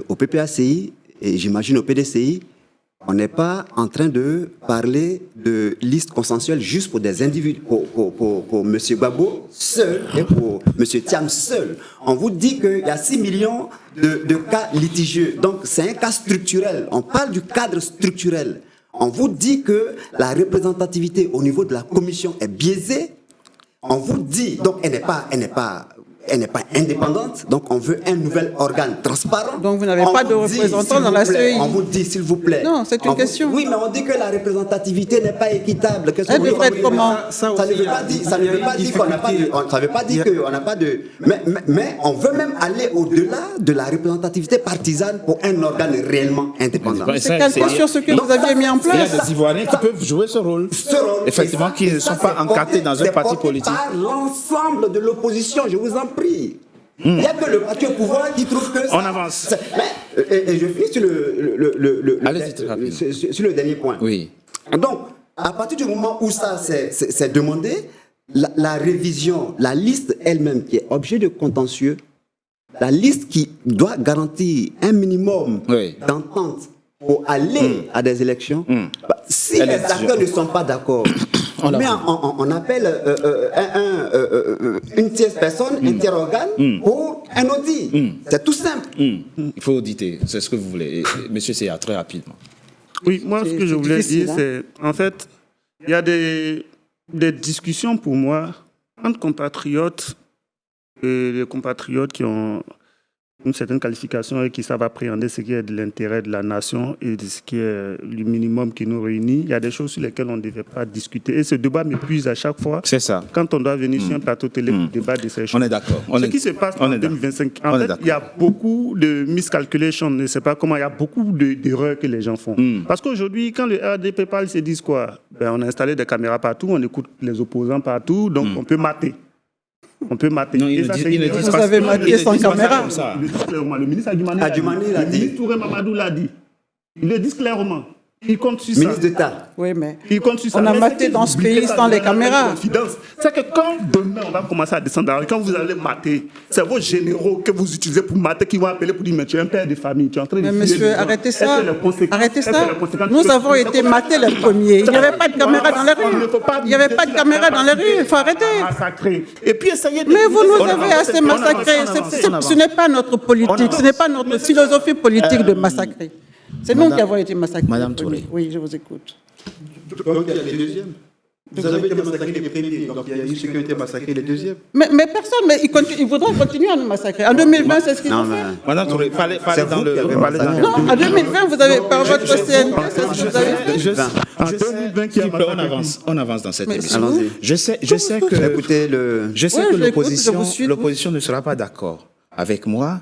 Au PPACI, et j'imagine au PDCI, on n'est pas en train de parler de liste consensuelle juste pour des individus, pour M. Gbagbo seul et pour M. Thiam seul. On vous dit qu'il y a 6 millions de cas litigieux. Donc c'est un cas structurel. On parle du cadre structurel. On vous dit que la représentativité au niveau de la commission est biaisée. On vous dit, donc elle n'est pas indépendante, donc on veut un nouvel organe transparent. Donc vous n'avez pas de représentant dans la CEI. On vous dit, s'il vous plaît. Non, c'est une question. Oui, mais on dit que la représentativité n'est pas équitable. Elle devrait être comment? Ça ne veut pas dire qu'on n'a pas de... Ça ne veut pas dire qu'on n'a pas de... Mais on veut même aller au-delà de la représentativité partisane pour un organe réellement indépendant. C'est calqué sur ce que vous aviez mis en place. Il y a des Ivoiriens qui peuvent jouer ce rôle. Effectivement, qui ne sont pas encartés dans un parti politique. Par l'ensemble de l'opposition, je vous en prie. Il n'y a que le parti au pouvoir qui trouve que ça... On avance. Et je finis sur Allez-y, très rapidement. sur le dernier point. Oui. Donc, à partir du moment où ça c'est demandé, la révision, la liste elle-même qui est objet de contentieux, la liste qui doit garantir un minimum d'entente pour aller à des élections, si les acteurs ne sont pas d'accord, on appelle une tierce personne, un tiers organe, pour un audit. C'est tout simple. Il faut auditer, c'est ce que vous voulez. Monsieur Seya, très rapidement. Oui, moi, ce que je voulais dire, c'est, en fait, il y a des discussions pour moi entre compatriotes et les compatriotes qui ont une certaine qualification et qui savent appréhender ce qui est de l'intérêt de la nation et de ce qui est le minimum qui nous réunit. Il y a des choses sur lesquelles on ne devait pas discuter. Et ce débat m'épuise à chaque fois. C'est ça. Quand on doit venir sur un plateau télé pour débattre de ces choses. On est d'accord. Ce qui se passe en 2025, en fait, il y a beaucoup de miscalculations. Je ne sais pas comment, il y a beaucoup d'erreurs que les gens font. Parce qu'aujourd'hui, quand le RDP parle, ils se disent quoi? On a installé des caméras partout, on écoute les opposants partout, donc on peut mater. On peut mater. Non, vous avez maté sans caméra. Il le dit clairement. Le ministre Adjumani l'a dit. Le ministre Touré Mamadou l'a dit. Ils le disent clairement. Il compte sur ça. Ministre d'État. Oui, mais il compte sur ça. On a maté dans ce pays sans les caméras. C'est que quand demain on va commencer à descendre, quand vous allez mater, c'est vos généraux que vous utilisez pour mater qui vont appeler pour dire mais tu es un père de famille, tu es en train de... Mais monsieur, arrêtez ça. Arrêtez ça. Nous avons été matés les premiers. Il n'y avait pas de caméra dans les rues. Il n'y avait pas de caméra dans les rues. Il faut arrêter. Et puis essayez de... Mais vous nous avez assez massacrés. Ce n'est pas notre politique, ce n'est pas notre philosophie politique de massacrer. C'est nous qui avons été massacrés. Madame Touré. Oui, je vous écoute. Donc il y a les deuxièmes. Vous avez été massacrés les premiers, donc il y a eu ceux qui ont été massacrés les deuxièmes. Mais personne, mais ils voudront continuer à nous massacrer. En 2020, c'est ce qu'ils ont fait. Madame Touré, parlez dans le... Non, en 2020, vous avez, par votre CNP, c'est ce que vous avez fait. En 2020, on avance dans cette émission. Allons-y. Je sais que... Écoutez le... Je sais que l'opposition ne sera pas d'accord avec moi,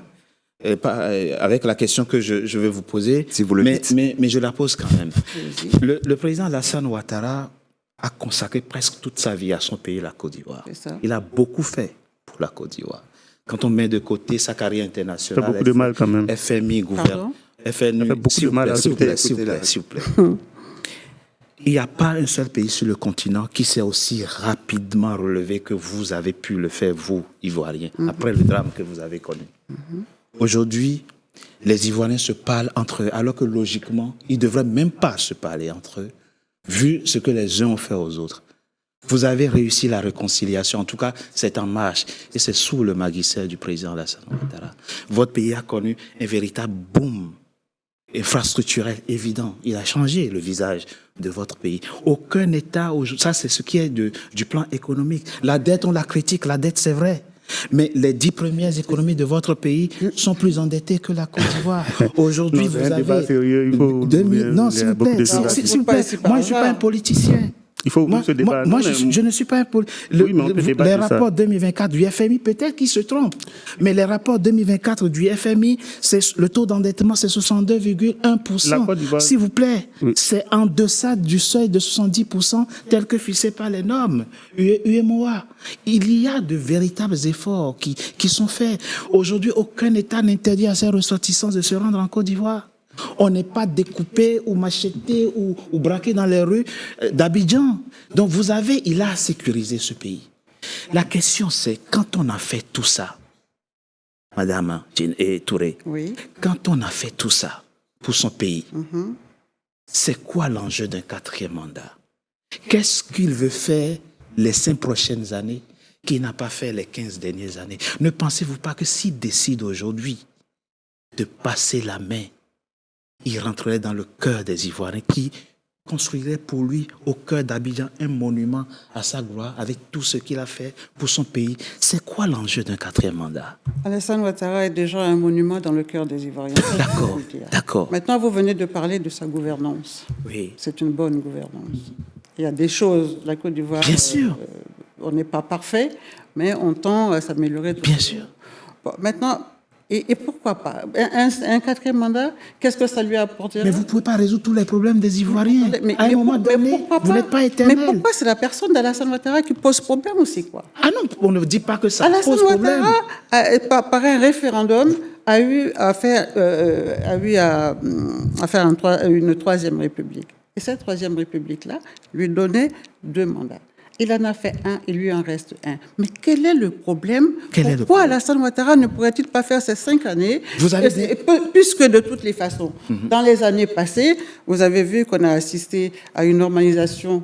avec la question que je vais vous poser, si vous le dites. Mais je la pose quand même. Le président Alassane Ouattara a consacré presque toute sa vie à son pays, la Côte d'Ivoire. Il a beaucoup fait pour la Côte d'Ivoire. Quand on met de côté sa carrière internationale, ça fait beaucoup de mal quand même. FMI, gouvernement, FNU, s'il vous plaît. Il n'y a pas un seul pays sur le continent qui s'est aussi rapidement relevé que vous avez pu le faire, vous, Ivoiriens, après le drame que vous avez connu. Aujourd'hui, les Ivoiriens se parlent entre eux, alors que logiquement, ils ne devraient même pas se parler entre eux, vu ce que les uns ont fait aux autres. Vous avez réussi la réconciliation, en tout cas, c'est en marche, et c'est sous le magistère du président Alassane Ouattara. Votre pays a connu un véritable boom infrastructurel évident. Il a changé le visage de votre pays. Aucun État, ça c'est ce qui est du plan économique. La dette, on la critique, la dette c'est vrai. Mais les 10 premières économies de votre pays sont plus endettées que la Côte d'Ivoire. Aujourd'hui, vous avez... Non, s'il vous plaît, s'il vous plaît. Moi, je ne suis pas un politicien. Il faut ce débat. Moi, je ne suis pas un les rapports 2024 du FMI, peut-être qu'ils se trompent, mais les rapports 2024 du FMI, le taux d'endettement, c'est 62,1%. S'il vous plaît, c'est en deçà du seuil de 70% tel que fixé par les normes UEMOA. Il y a de véritables efforts qui sont faits. Aujourd'hui, aucun État n'interdit à ses ressortissants de se rendre en Côte d'Ivoire. On n'est pas découpé ou macheté ou braqué dans les rues d'Abidjan. Donc il a sécurisé ce pays. La question c'est, quand on a fait tout ça, Madame Touré, quand on a fait tout ça pour son pays, c'est quoi l'enjeu d'un 4e mandat? Qu'est-ce qu'il veut faire les 5 prochaines années qu'il n'a pas fait les 15 dernières années? Ne pensez-vous pas que s'il décide aujourd'hui de passer la main, il rentrerait dans le cœur des Ivoiriens qui construirait pour lui, au cœur d'Abidjan, un monument à sa gloire avec tout ce qu'il a fait pour son pays? C'est quoi l'enjeu d'un 4e mandat? Alassane Ouattara est déjà un monument dans le cœur des Ivoiriens. D'accord. Maintenant, vous venez de parler de sa gouvernance. Oui. C'est une bonne gouvernance. Il y a des choses, la Côte d'Ivoire... Bien sûr. On n'est pas parfait, mais on tend à s'améliorer. Bien sûr. Bon, maintenant... Et pourquoi pas un quatrième mandat, qu'est-ce que ça lui apporterait? Mais vous ne pouvez pas résoudre tous les problèmes des Ivoiriens. À un moment donné, pourquoi vous n'êtes pas éternel. Mais pourquoi c'est la personne d'Alassane Ouattara qui pose problème aussi, quoi? Ah non, on ne dit pas que ça Alassane pose problème. Ouattara, par un référendum, a eu à faire une troisième république. Et cette troisième république-là lui donnait 2 mandats. Il en a fait un, il lui en reste un. Mais quel est le problème? Pourquoi Alassane Ouattara ne pourrait-il pas faire ces 5 années? Puisque de toutes les façons, dans les années passées, vous avez vu qu'on a assisté à une normalisation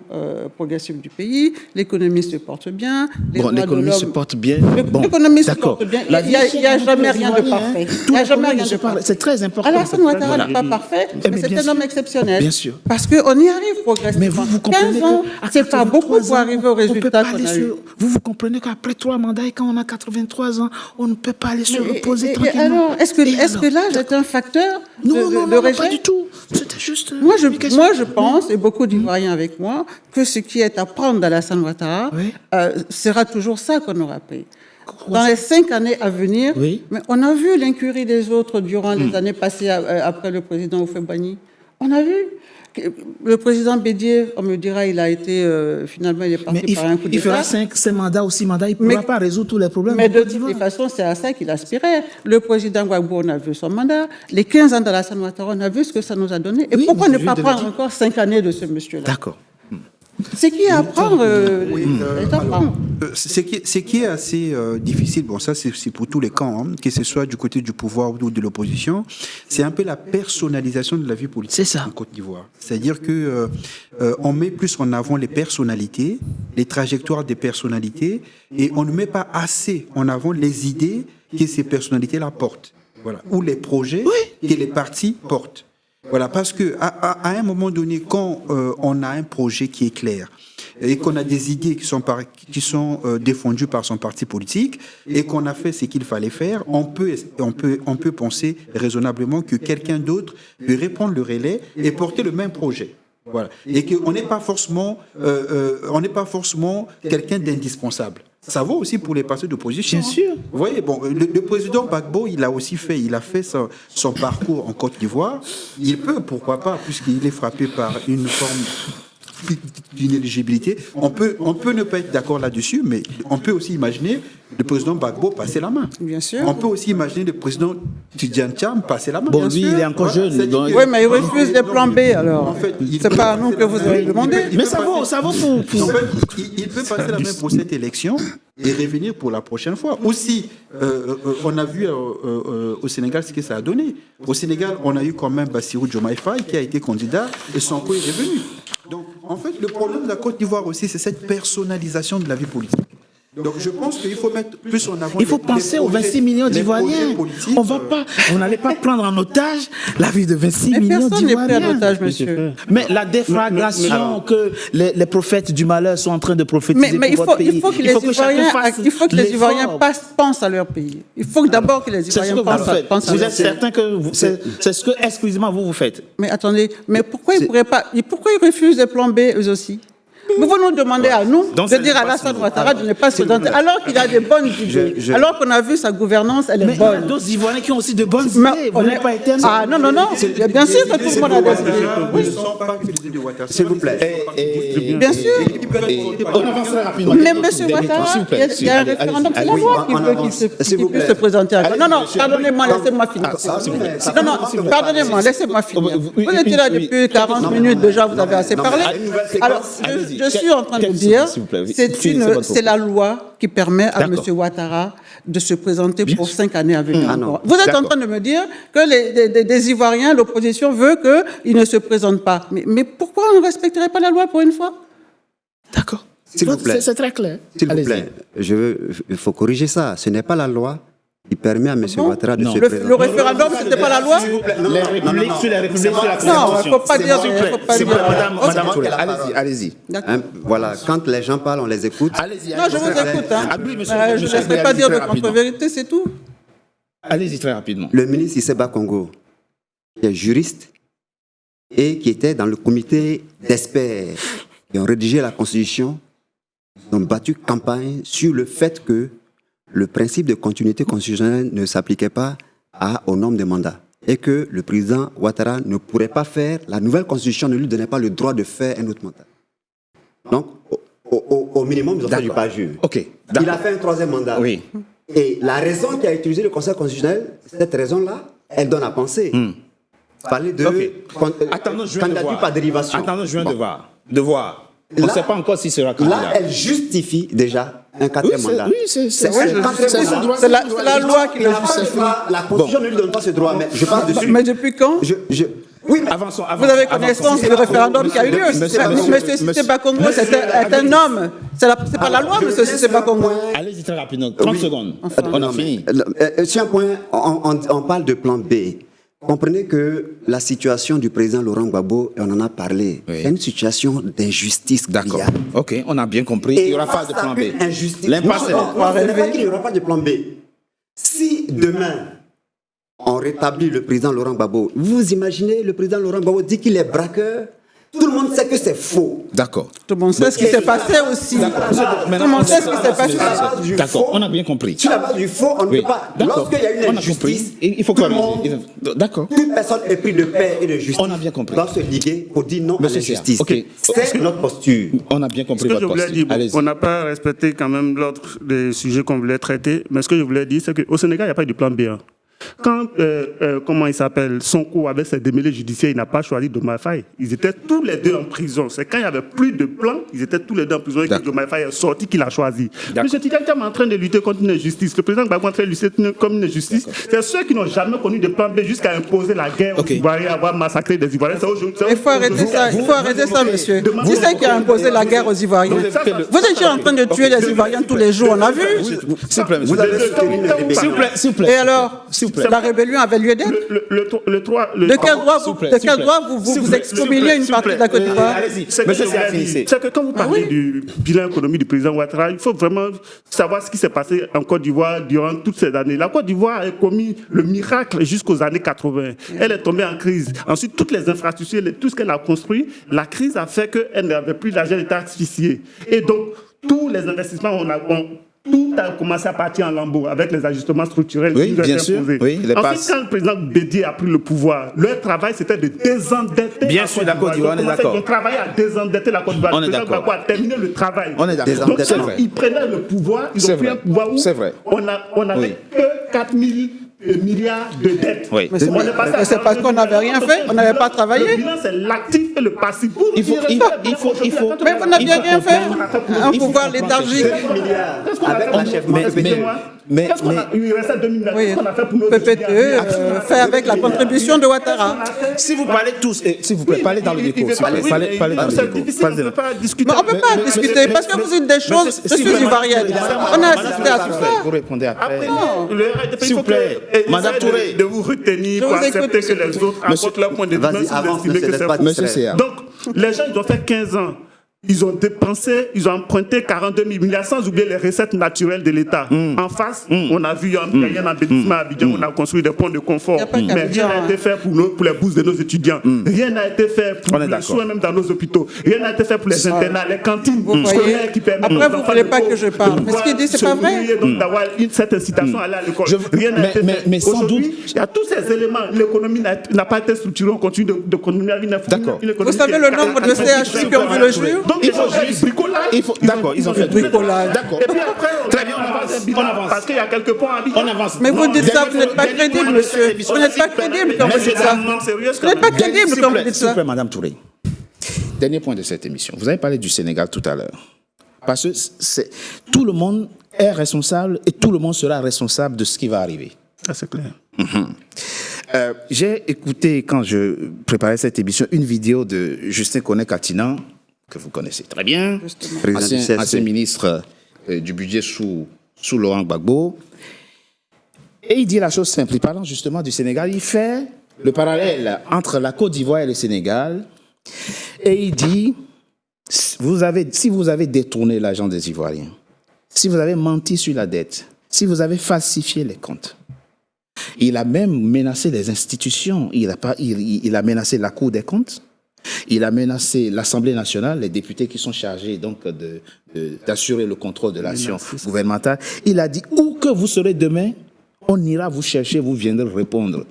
progressive du pays, l'économie se porte bien. L'économie se porte bien. L'économie se porte bien. Il n'y a jamais rien de parfait. Il n'y a jamais rien de parfait. C'est très important. Alassane Ouattara n'est pas parfait, mais c'est un homme exceptionnel. Bien sûr. Parce qu'on y arrive progressivement. Mais vous comprenez 15 ans, c'est pas beaucoup pour arriver au résultat qu'on a eu. Vous comprenez qu'après 3 mandats et quand on a 83 ans, on ne peut pas aller se reposer tranquillement. Alors, est-ce que l'âge est un facteur de rejet? Pas du tout. C'était juste... Moi, je pense, et beaucoup d'Ivoiriens avec moi, que ce qui est à prendre d'Alassane Ouattara sera toujours ça qu'on aura pris. Dans les 5 années à venir, mais on a vu l'incurie des autres durant les années passées après le président Houphouët-Boigny. On a vu. Le président Bédier, on me dira, il a été, finalement, il est parti par un coup d'État. Il fera 5 mandats, aussi mandats, il ne pourra pas résoudre tous les problèmes. Mais de toutes les façons, c'est à ça qu'il aspirait. Le président Gbagbo, on a vu son mandat. Les 15 ans d'Alassane Ouattara, on a vu ce que ça nous a donné. Et pourquoi ne pas prendre encore 5 années de ce monsieur-là? D'accord. C'est qui à apprendre Ce qui est assez difficile, bon ça c'est pour tous les camps, hein, que ce soit du côté du pouvoir ou de l'opposition, c'est un peu la personnalisation de la vie politique en Côte d'Ivoire. C'est-à-dire que on met plus en avant les personnalités, les trajectoires des personnalités, et on ne met pas assez en avant les idées que ces personnalités-là portent, voilà, ou les projets que les partis portent. Voilà, parce que à un moment donné, quand on a un projet qui est clair et qu'on a des idées qui sont défendues par son parti politique et qu'on a fait ce qu'il fallait faire, on peut penser raisonnablement que quelqu'un d'autre peut reprendre le relais et porter le même projet. Voilà, et qu'on n'est pas forcément quelqu'un d'indispensable. Ça vaut aussi pour les partis d'opposition. Bien sûr. Vous voyez, bon, le président Gbagbo, il a fait son parcours en Côte d'Ivoire. Il peut, pourquoi pas, puisqu'il est frappé par une forme d'inéligibilité. On peut ne pas être d'accord là-dessus, mais on peut aussi imaginer le président Gbagbo passer la main. Bien sûr. On peut aussi imaginer le président Tidjane Thiam passer la main. Bon, lui, il est encore jeune. Oui, mais il refuse les plans B, alors. En fait, c'est pas à nous que vous avez demandé. Mais ça vaut pour... En fait, il peut passer la main pour cette élection et revenir pour la prochaine fois. Aussi, on a vu au Sénégal ce que ça a donné. Au Sénégal, on a eu quand même Bassirou Diomaye Faye qui a été candidat et Sonko est revenu. Donc, en fait, le problème de la Côte d'Ivoire aussi, c'est cette personnalisation de la vie politique. Donc, je pense qu'il faut mettre plus en avant... Il faut penser aux 26 millions d'Ivoiriens. On n'allait pas prendre en otage la vie de 26 millions d'Ivoiriens. Personne n'est pris en otage, monsieur. Mais la déflagration que les prophètes du malheur sont en train de prophétiser pour votre pays. Il faut que les Ivoiriens pensent à leur pays. Il faut d'abord que les Ivoiriens pensent à leur pays. Vous êtes certain que c'est ce que exclusivement vous faites? Mais attendez, mais pourquoi ils refusent les plans B eux aussi? Vous nous demandez à nous de dire à Alassane Ouattara de ne pas se présenter, alors qu'il a des bonnes idées, alors qu'on a vu sa gouvernance, elle est bonne. Mais il y a d'autres Ivoiriens qui ont aussi de bonnes idées. Vous n'êtes pas éternel. Ah non. Bien sûr que tout le monde a des idées. Oui. Je ne sens pas que les idées de Ouattara. S'il vous plaît. Bien sûr. On avancerait rapidement. Mais monsieur Ouattara, il y a un référendum, c'est la loi qui veut qu'il puisse se présenter. Non, pardonnez-moi, laissez-moi finir. Non, pardonnez-moi, laissez-moi finir. Vous êtes là depuis 40 minutes déjà, vous avez assez parlé. Alors, je suis en train de dire, c'est la loi qui permet à M. Ouattara de se présenter pour 5 années à venir. Vous êtes en train de me dire que des Ivoiriens, l'opposition veut qu'ils ne se présentent pas. Mais pourquoi on ne respecterait pas la loi pour une fois? D'accord. S'il vous plaît. C'est très clair. S'il vous plaît, il faut corriger ça. Ce n'est pas la loi qui permet à M. Ouattara de se présenter. Le référendum, ce n'était pas la loi? Les républiques sur la Constitution. Non, il ne faut pas dire. Madame, allez-y. Voilà, quand les gens parlent, on les écoute. Allez-y. Non, je vous écoute. Je ne laisserai pas dire de contre-vérité, c'est tout. Allez-y très rapidement. Le ministre Isseba Congo, qui est juriste et qui était dans le comité d'experts qui ont rédigé la Constitution, ils ont battu campagne sur le fait que le principe de continuité constitutionnelle ne s'appliquait pas au nombre de mandats et que le président Ouattara ne pourrait pas faire, la nouvelle constitution ne lui donnait pas le droit de faire un autre mandat. Donc, au minimum, ils ont fait du parjure. Ok. Il a fait un 3e mandat. Oui. Et la raison qu'a utilisé le Conseil constitutionnel, cette raison-là, elle donne à penser. Parler de Attendons, je viens de candidature voir. par dérivation. Attendons, je viens de voir. On ne Là- sait pas encore s'il sera candidat. Là, elle justifie déjà un 4e mandat. Oui, c'est la loi qui le justifie. La Constitution ne lui donne pas ce droit, mais je parle dessus. Mais depuis quand Oui, mais Avançons. vous avez connaissance du référendum qui a eu lieu. Monsieur Cissé Bakongo est un homme. C'est pas la loi, monsieur Cissé Bakongo. Allez-y très rapidement. 30 secondes. On a fini. Sur un point, on parle de plan B. Comprenez que la situation du président Laurent Gbagbo, et on en a parlé, Oui. c'est une situation d'injustice. D'accord. criarde. Ok, on a bien compris. Et Il n'y aura pas face de à plan B. une injustice, L'impasse est non, là. ce n'est pas qu'il n'y aura pas de plan B. Si demain, on rétablit le président Laurent Gbagbo, vous imaginez, le président Laurent Gbagbo dit qu'il est braqueur. Tout le monde sait que c'est faux. D'accord. Tout le monde sait ce qui s'est passé aussi. Tout le monde sait ce qui s'est passé. D'accord, on a bien compris. Sur la base du faux, on ne Oui. peut pas. D'accord. Lorsqu'il y a une On a injustice, compris. Il faut tout le corriger. monde, D'accord. toute personne est prise de paix et de justice. On a bien compris. Doit se liguer pour dire non à Monsieur l'injustice. Sia, ok. C'est notre posture. On a bien Ce compris que je votre voulais posture. dire, bon, Allez-y. on n'a pas respecté quand même l'ordre des sujets qu'on voulait traiter, mais ce que je voulais dire, c'est qu'au Sénégal, il n'y a pas eu de plan B1. Quand, comment il s'appelle, Sonko avec ses démêlés judiciaires, il n'a pas choisi Diomaye Faye. Ils étaient tous les deux en prison. C'est quand il n'y avait plus de plan, ils étaient tous les deux en prison et que D'accord. Diomaye Faye est sorti qu'il a choisi. D'accord. Monsieur Tidiane est en train de lutter contre une injustice. Le président Gbagbo est en train de lutter contre une injustice. C'est ceux qui n'ont jamais connu de plan B jusqu'à imposer la guerre aux Ok. Ivoiriens, avoir massacré des Ivoiriens. Il faut arrêter ça, monsieur. Qui c'est qui a imposé la guerre aux Ivoiriens? Vous étiez en train de tuer les Ivoiriens tous les jours, on a vu. S'il vous plaît, monsieur. Vous avez soutenu le débat. S'il vous plaît, s'il vous plaît. Et alors, S'il vous plaît. la rébellion avait lieu d'être? De quel droit vous excommuniez une partie de la Côte d'Ivoire? Allez-y. C'est Monsieur Sia, que, finissez. c'est que quand vous parlez du bilan économique du président Ouattara, il faut vraiment savoir ce qui s'est passé en Côte d'Ivoire durant toutes ces années. La Côte d'Ivoire a commis le miracle jusqu'aux années 80. Elle est tombée en crise. Ensuite, toutes les infrastructures, tout ce qu'elle a construit, la crise a fait qu'elle n'avait plus d'argent, elle était asphyxiée. Et donc, tous les investissements, tout a commencé à partir en lambeaux avec les ajustements structurels Oui, qui nous ont bien été sûr. imposés. Oui, les Ensuite, passes. quand le président Bédié a pris le pouvoir, leur travail, c'était de désendetter Bien la sûr, la Côte d'Ivoire, on est d'accord. Ils ont travaillé à désendetter la Côte d'Ivoire. On est Le président d'accord. Gbagbo a terminé le travail. On est d'accord. Donc, C'est quand vrai. ils prenaient le pouvoir, ils C'est ont pris vrai. un pouvoir où C'est vrai. on n'avait Oui. que 4 000 milliards de dettes. Oui. Mais c'est parce qu'on n'avait rien fait, on n'avait pas travaillé. Le bilan, c'est l'actif et le passif. Vous Il faut- direz il ça, faut- il faut- Mais vous n'aviez rien fait. Un Il faut pouvoir comprendre léthargique. Avec l'achèvement. mais- il restait 2009. Oui. Qu'est-ce qu'on a fait pour nos PPTE, étudiants fait avec la contribution de Ouattara. Si vous parlez tous, s'il vous plaît, parlez dans le micro. S'il vous plaît, parlez dans le C'est micro. difficile, on ne peut pas discuter. Mais on ne peut pas discuter parce que vous dites des choses. Je suis ivoirienne. On a assisté à tout ça. Vous répondez après. S'il vous plaît, Madame Touré. de vous retenir Je pour vous écoute, accepter que les monsieur. autres apportent leur point de vue, Vas-y, même si vous avance, estimez monsieur, que laisse c'est pas faux. Monsieur Sia. Donc, les gens, ils ont fait 15 ans. Ils ont dépensé, ils ont emprunté 42 000 milliards sans oublier les recettes naturelles de l'État. En face, on a vu, il y a un embellissement à Abidjan, on a construit des ponts de confort. Il y a pas Mais qu'Abidjan, rien n'a été fait pour les bourses de nos étudiants. Rien n'a été fait pour On est les d'accord. soins même dans nos hôpitaux. Rien n'a été fait pour les internats, les cantines Vous voyez. scolaires qui permettent Après, aux vous enfants voulez de pas pauvres que je parle. de Mais ce qu'il dit, c'est pouvoir pas vrai. se nourrir, donc d'avoir cette incitation à aller à l'école. Rien n'a mais- été fait. mais sans Aujourd'hui, doute- il y a tous ces éléments. L'économie n'a pas été structurée. On continue de continuer avec D'accord. Vous savez le nombre de CHU qui ont vu le jour? Donc, il faut juste bricolage. D'accord, ils ont fait Bricolage. D'accord. Et puis après, Très bien, on avance. on avance. Parce qu'il y a quelques points à On avance. Mais vous dites ça, vous n'êtes pas Dernier crédible, point de monsieur. cette émission. Vous n'êtes pas crédible quand vous dites ça. Vous n'êtes pas crédible S'il quand vous vous plaît, dites s'il vous ça. plaît, Madame Touré. Dernier point de cette émission. Vous avez parlé du Sénégal tout à l'heure. Parce que tout le monde est responsable et tout le monde sera responsable de ce qui va arriver. Ça, c'est clair. J'ai écouté, quand je préparais cette émission, une vidéo de Justin Koné-Katinan, que vous connaissez très bien, Président du CSP. ancien ministre du budget sous Laurent Gbagbo. Et il dit la chose simple, il parle justement du Sénégal, il fait le parallèle entre la Côte d'Ivoire et le Sénégal, et il dit, si vous avez détourné l'argent des Ivoiriens, si vous avez menti sur la dette, si vous avez falsifié les comptes, il a même menacé les institutions, il a menacé la Cour des comptes, il a menacé l'Assemblée nationale, les députés qui sont chargés donc d'assurer le contrôle de l'action gouvernementale. Il a dit, où que vous serez demain, on ira vous chercher, vous viendrez répondre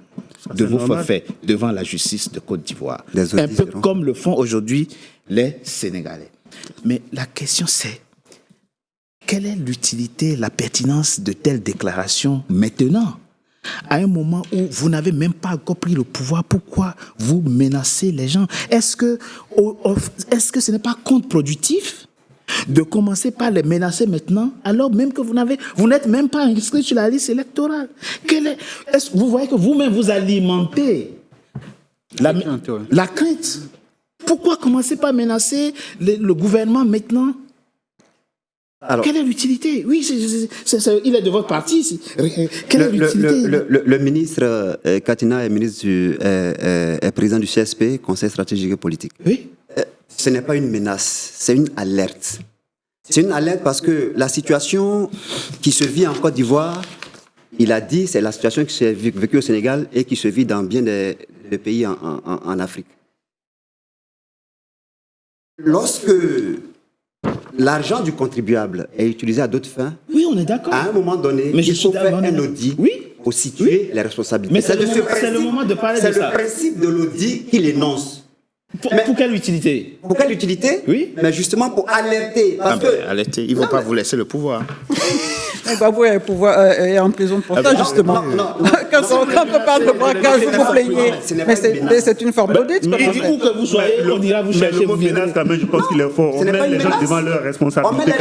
de vos faits devant la justice de Côte d'Ivoire. Un peu comme le font aujourd'hui les Sénégalais. Mais la question c'est, quelle est l'utilité, la pertinence de telles déclarations maintenant ? À un moment où vous n'avez même pas encore pris le pouvoir, pourquoi vous menacez les gens ? Est-ce que ce n'est pas contre-productif de commencer par les menacer maintenant, alors même que vous n'êtes même pas inscrit sur la liste électorale ? Vous voyez que vous-même vous alimentez la crainte. Pourquoi commencer par menacer le gouvernement maintenant ? Alors, quelle est l'utilité ? Oui, il est de votre parti. Quelle est l'utilité ? Le ministre Katina est président du CSP, Conseil stratégique et politique. Oui. Ce n'est pas une menace, c'est une alerte. C'est une alerte parce que la situation qui se vit en Côte d'Ivoire, il a dit, c'est la situation qui s'est vécue au Sénégal et qui se vit dans bien des pays en Afrique. Lorsque l'argent du contribuable est utilisé à d'autres fins, oui, on est d'accord. À un moment donné, il faut faire un audit pour situer les responsabilités. Mais c'est le moment de parler de ça. C'est le principe de l'audit qu'il énonce. Pour quelle utilité ? Pour quelle utilité ? Oui. Mais justement pour alerter. Parce que... alerter, ils ne vont pas vous laisser le pouvoir. Babou est en prison pour ça, justement. Quand on parle de braquage, vous vous plaignez. Mais c'est une forme d'audit. Où que vous soyez, on ira vous chercher. Le mot menace, quand même, je pense qu'il est fort. On met les gens devant leurs responsabilités.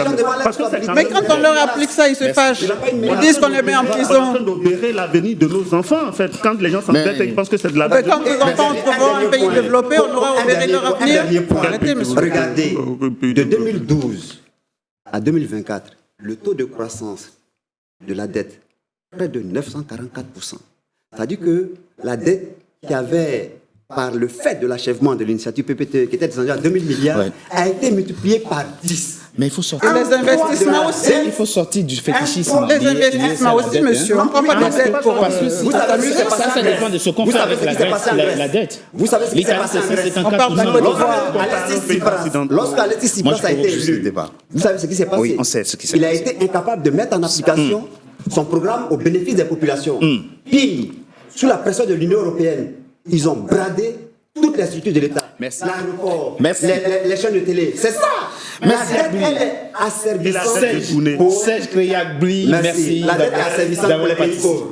Mais quand on leur applique ça, ils se fâchent. Ils disent qu'on les met en prison. On est en train d'opérer l'avenir de nos enfants, en fait. Quand les gens s'embêtent et ils pensent que c'est de la... Quand nos enfants trouveront un pays développé, on aura opéré leur avenir. Arrêtez, monsieur. Regardez, de 2012 à 2024, le taux de croissance de la dette, près de 944%. C'est-à-dire que la dette qui avait, par le fait de l'achèvement de l'initiative PPT, qui était descendue à 2000 milliards, a été multipliée par 10. Mais il faut sortir. Et les investissements aussi. Il faut sortir du fétichisme. Les investissements aussi, monsieur. On ne prend pas de dette pour... Vous savez, ça dépend de ce qu'on fait avec la dette. Vous savez ce qui s'est passé en Grèce. On parle de la Côte d'Ivoire. Lorsqu'Alexis Tsipras a été élu, vous savez ce qui s'est passé? Oui, on sait ce qui s'est passé. Il a été incapable de mettre en application son programme au bénéfice des populations. Puis, sous la pression de l'Union européenne, ils ont bradé toutes les structures de l'État. L'aéroport, les chaînes de télé. C'est ça. La dette, elle est asservissante. Serge Kriagli, merci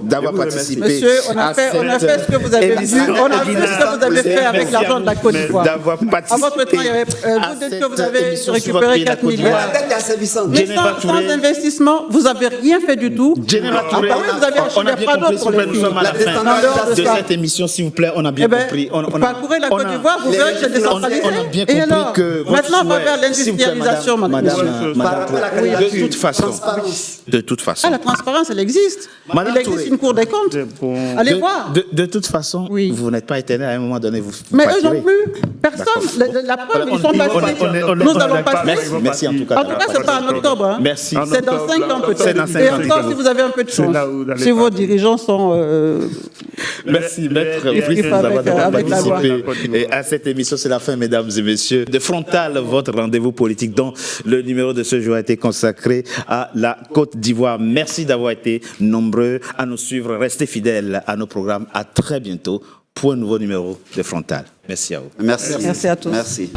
d'avoir participé. Monsieur, on a fait ce que vous avez vu. On a fait ce que vous avez fait avec l'argent de la Côte d'Ivoire. D'avoir participé. À votre temps, vous dites que vous avez récupéré 4 milliards. La dette est asservissante. Mais sans investissement, vous n'avez rien fait du tout. Vous avez acheté des fardeaux pour les filles. Nous sommes à la fin de cette émission, s'il vous plaît. On a bien compris. Parcourez la Côte d'Ivoire, vous verrez que c'est décentralisé. On a bien compris que maintenant, on va vers l'industrialisation, madame. De toute façon. Ah, la transparence, elle existe. Il existe une Cour des comptes. Allez voir. De toute façon, vous n'êtes pas éternel. À un moment donné, vous mais eux non plus. Personne. La preuve, ils sont passés. Nous allons passer. Merci en tout cas. En tout cas, ce n'est pas en octobre. Merci. C'est dans 5 ans peut-être. Et encore, si vous avez un peu de chance. Si vos dirigeants sont... Merci, Maître Brice, d'avoir participé. Et à cette émission, c'est la fin, mesdames et messieurs. De Frontal, votre rendez-vous politique, dont le numéro de ce jour a été consacré à la Côte d'Ivoire. Merci d'avoir été nombreux à nous suivre. Restez fidèles à nos programmes. À très bientôt pour un nouveau numéro de Frontal. Merci à vous. Merci. Merci à tous. Merci.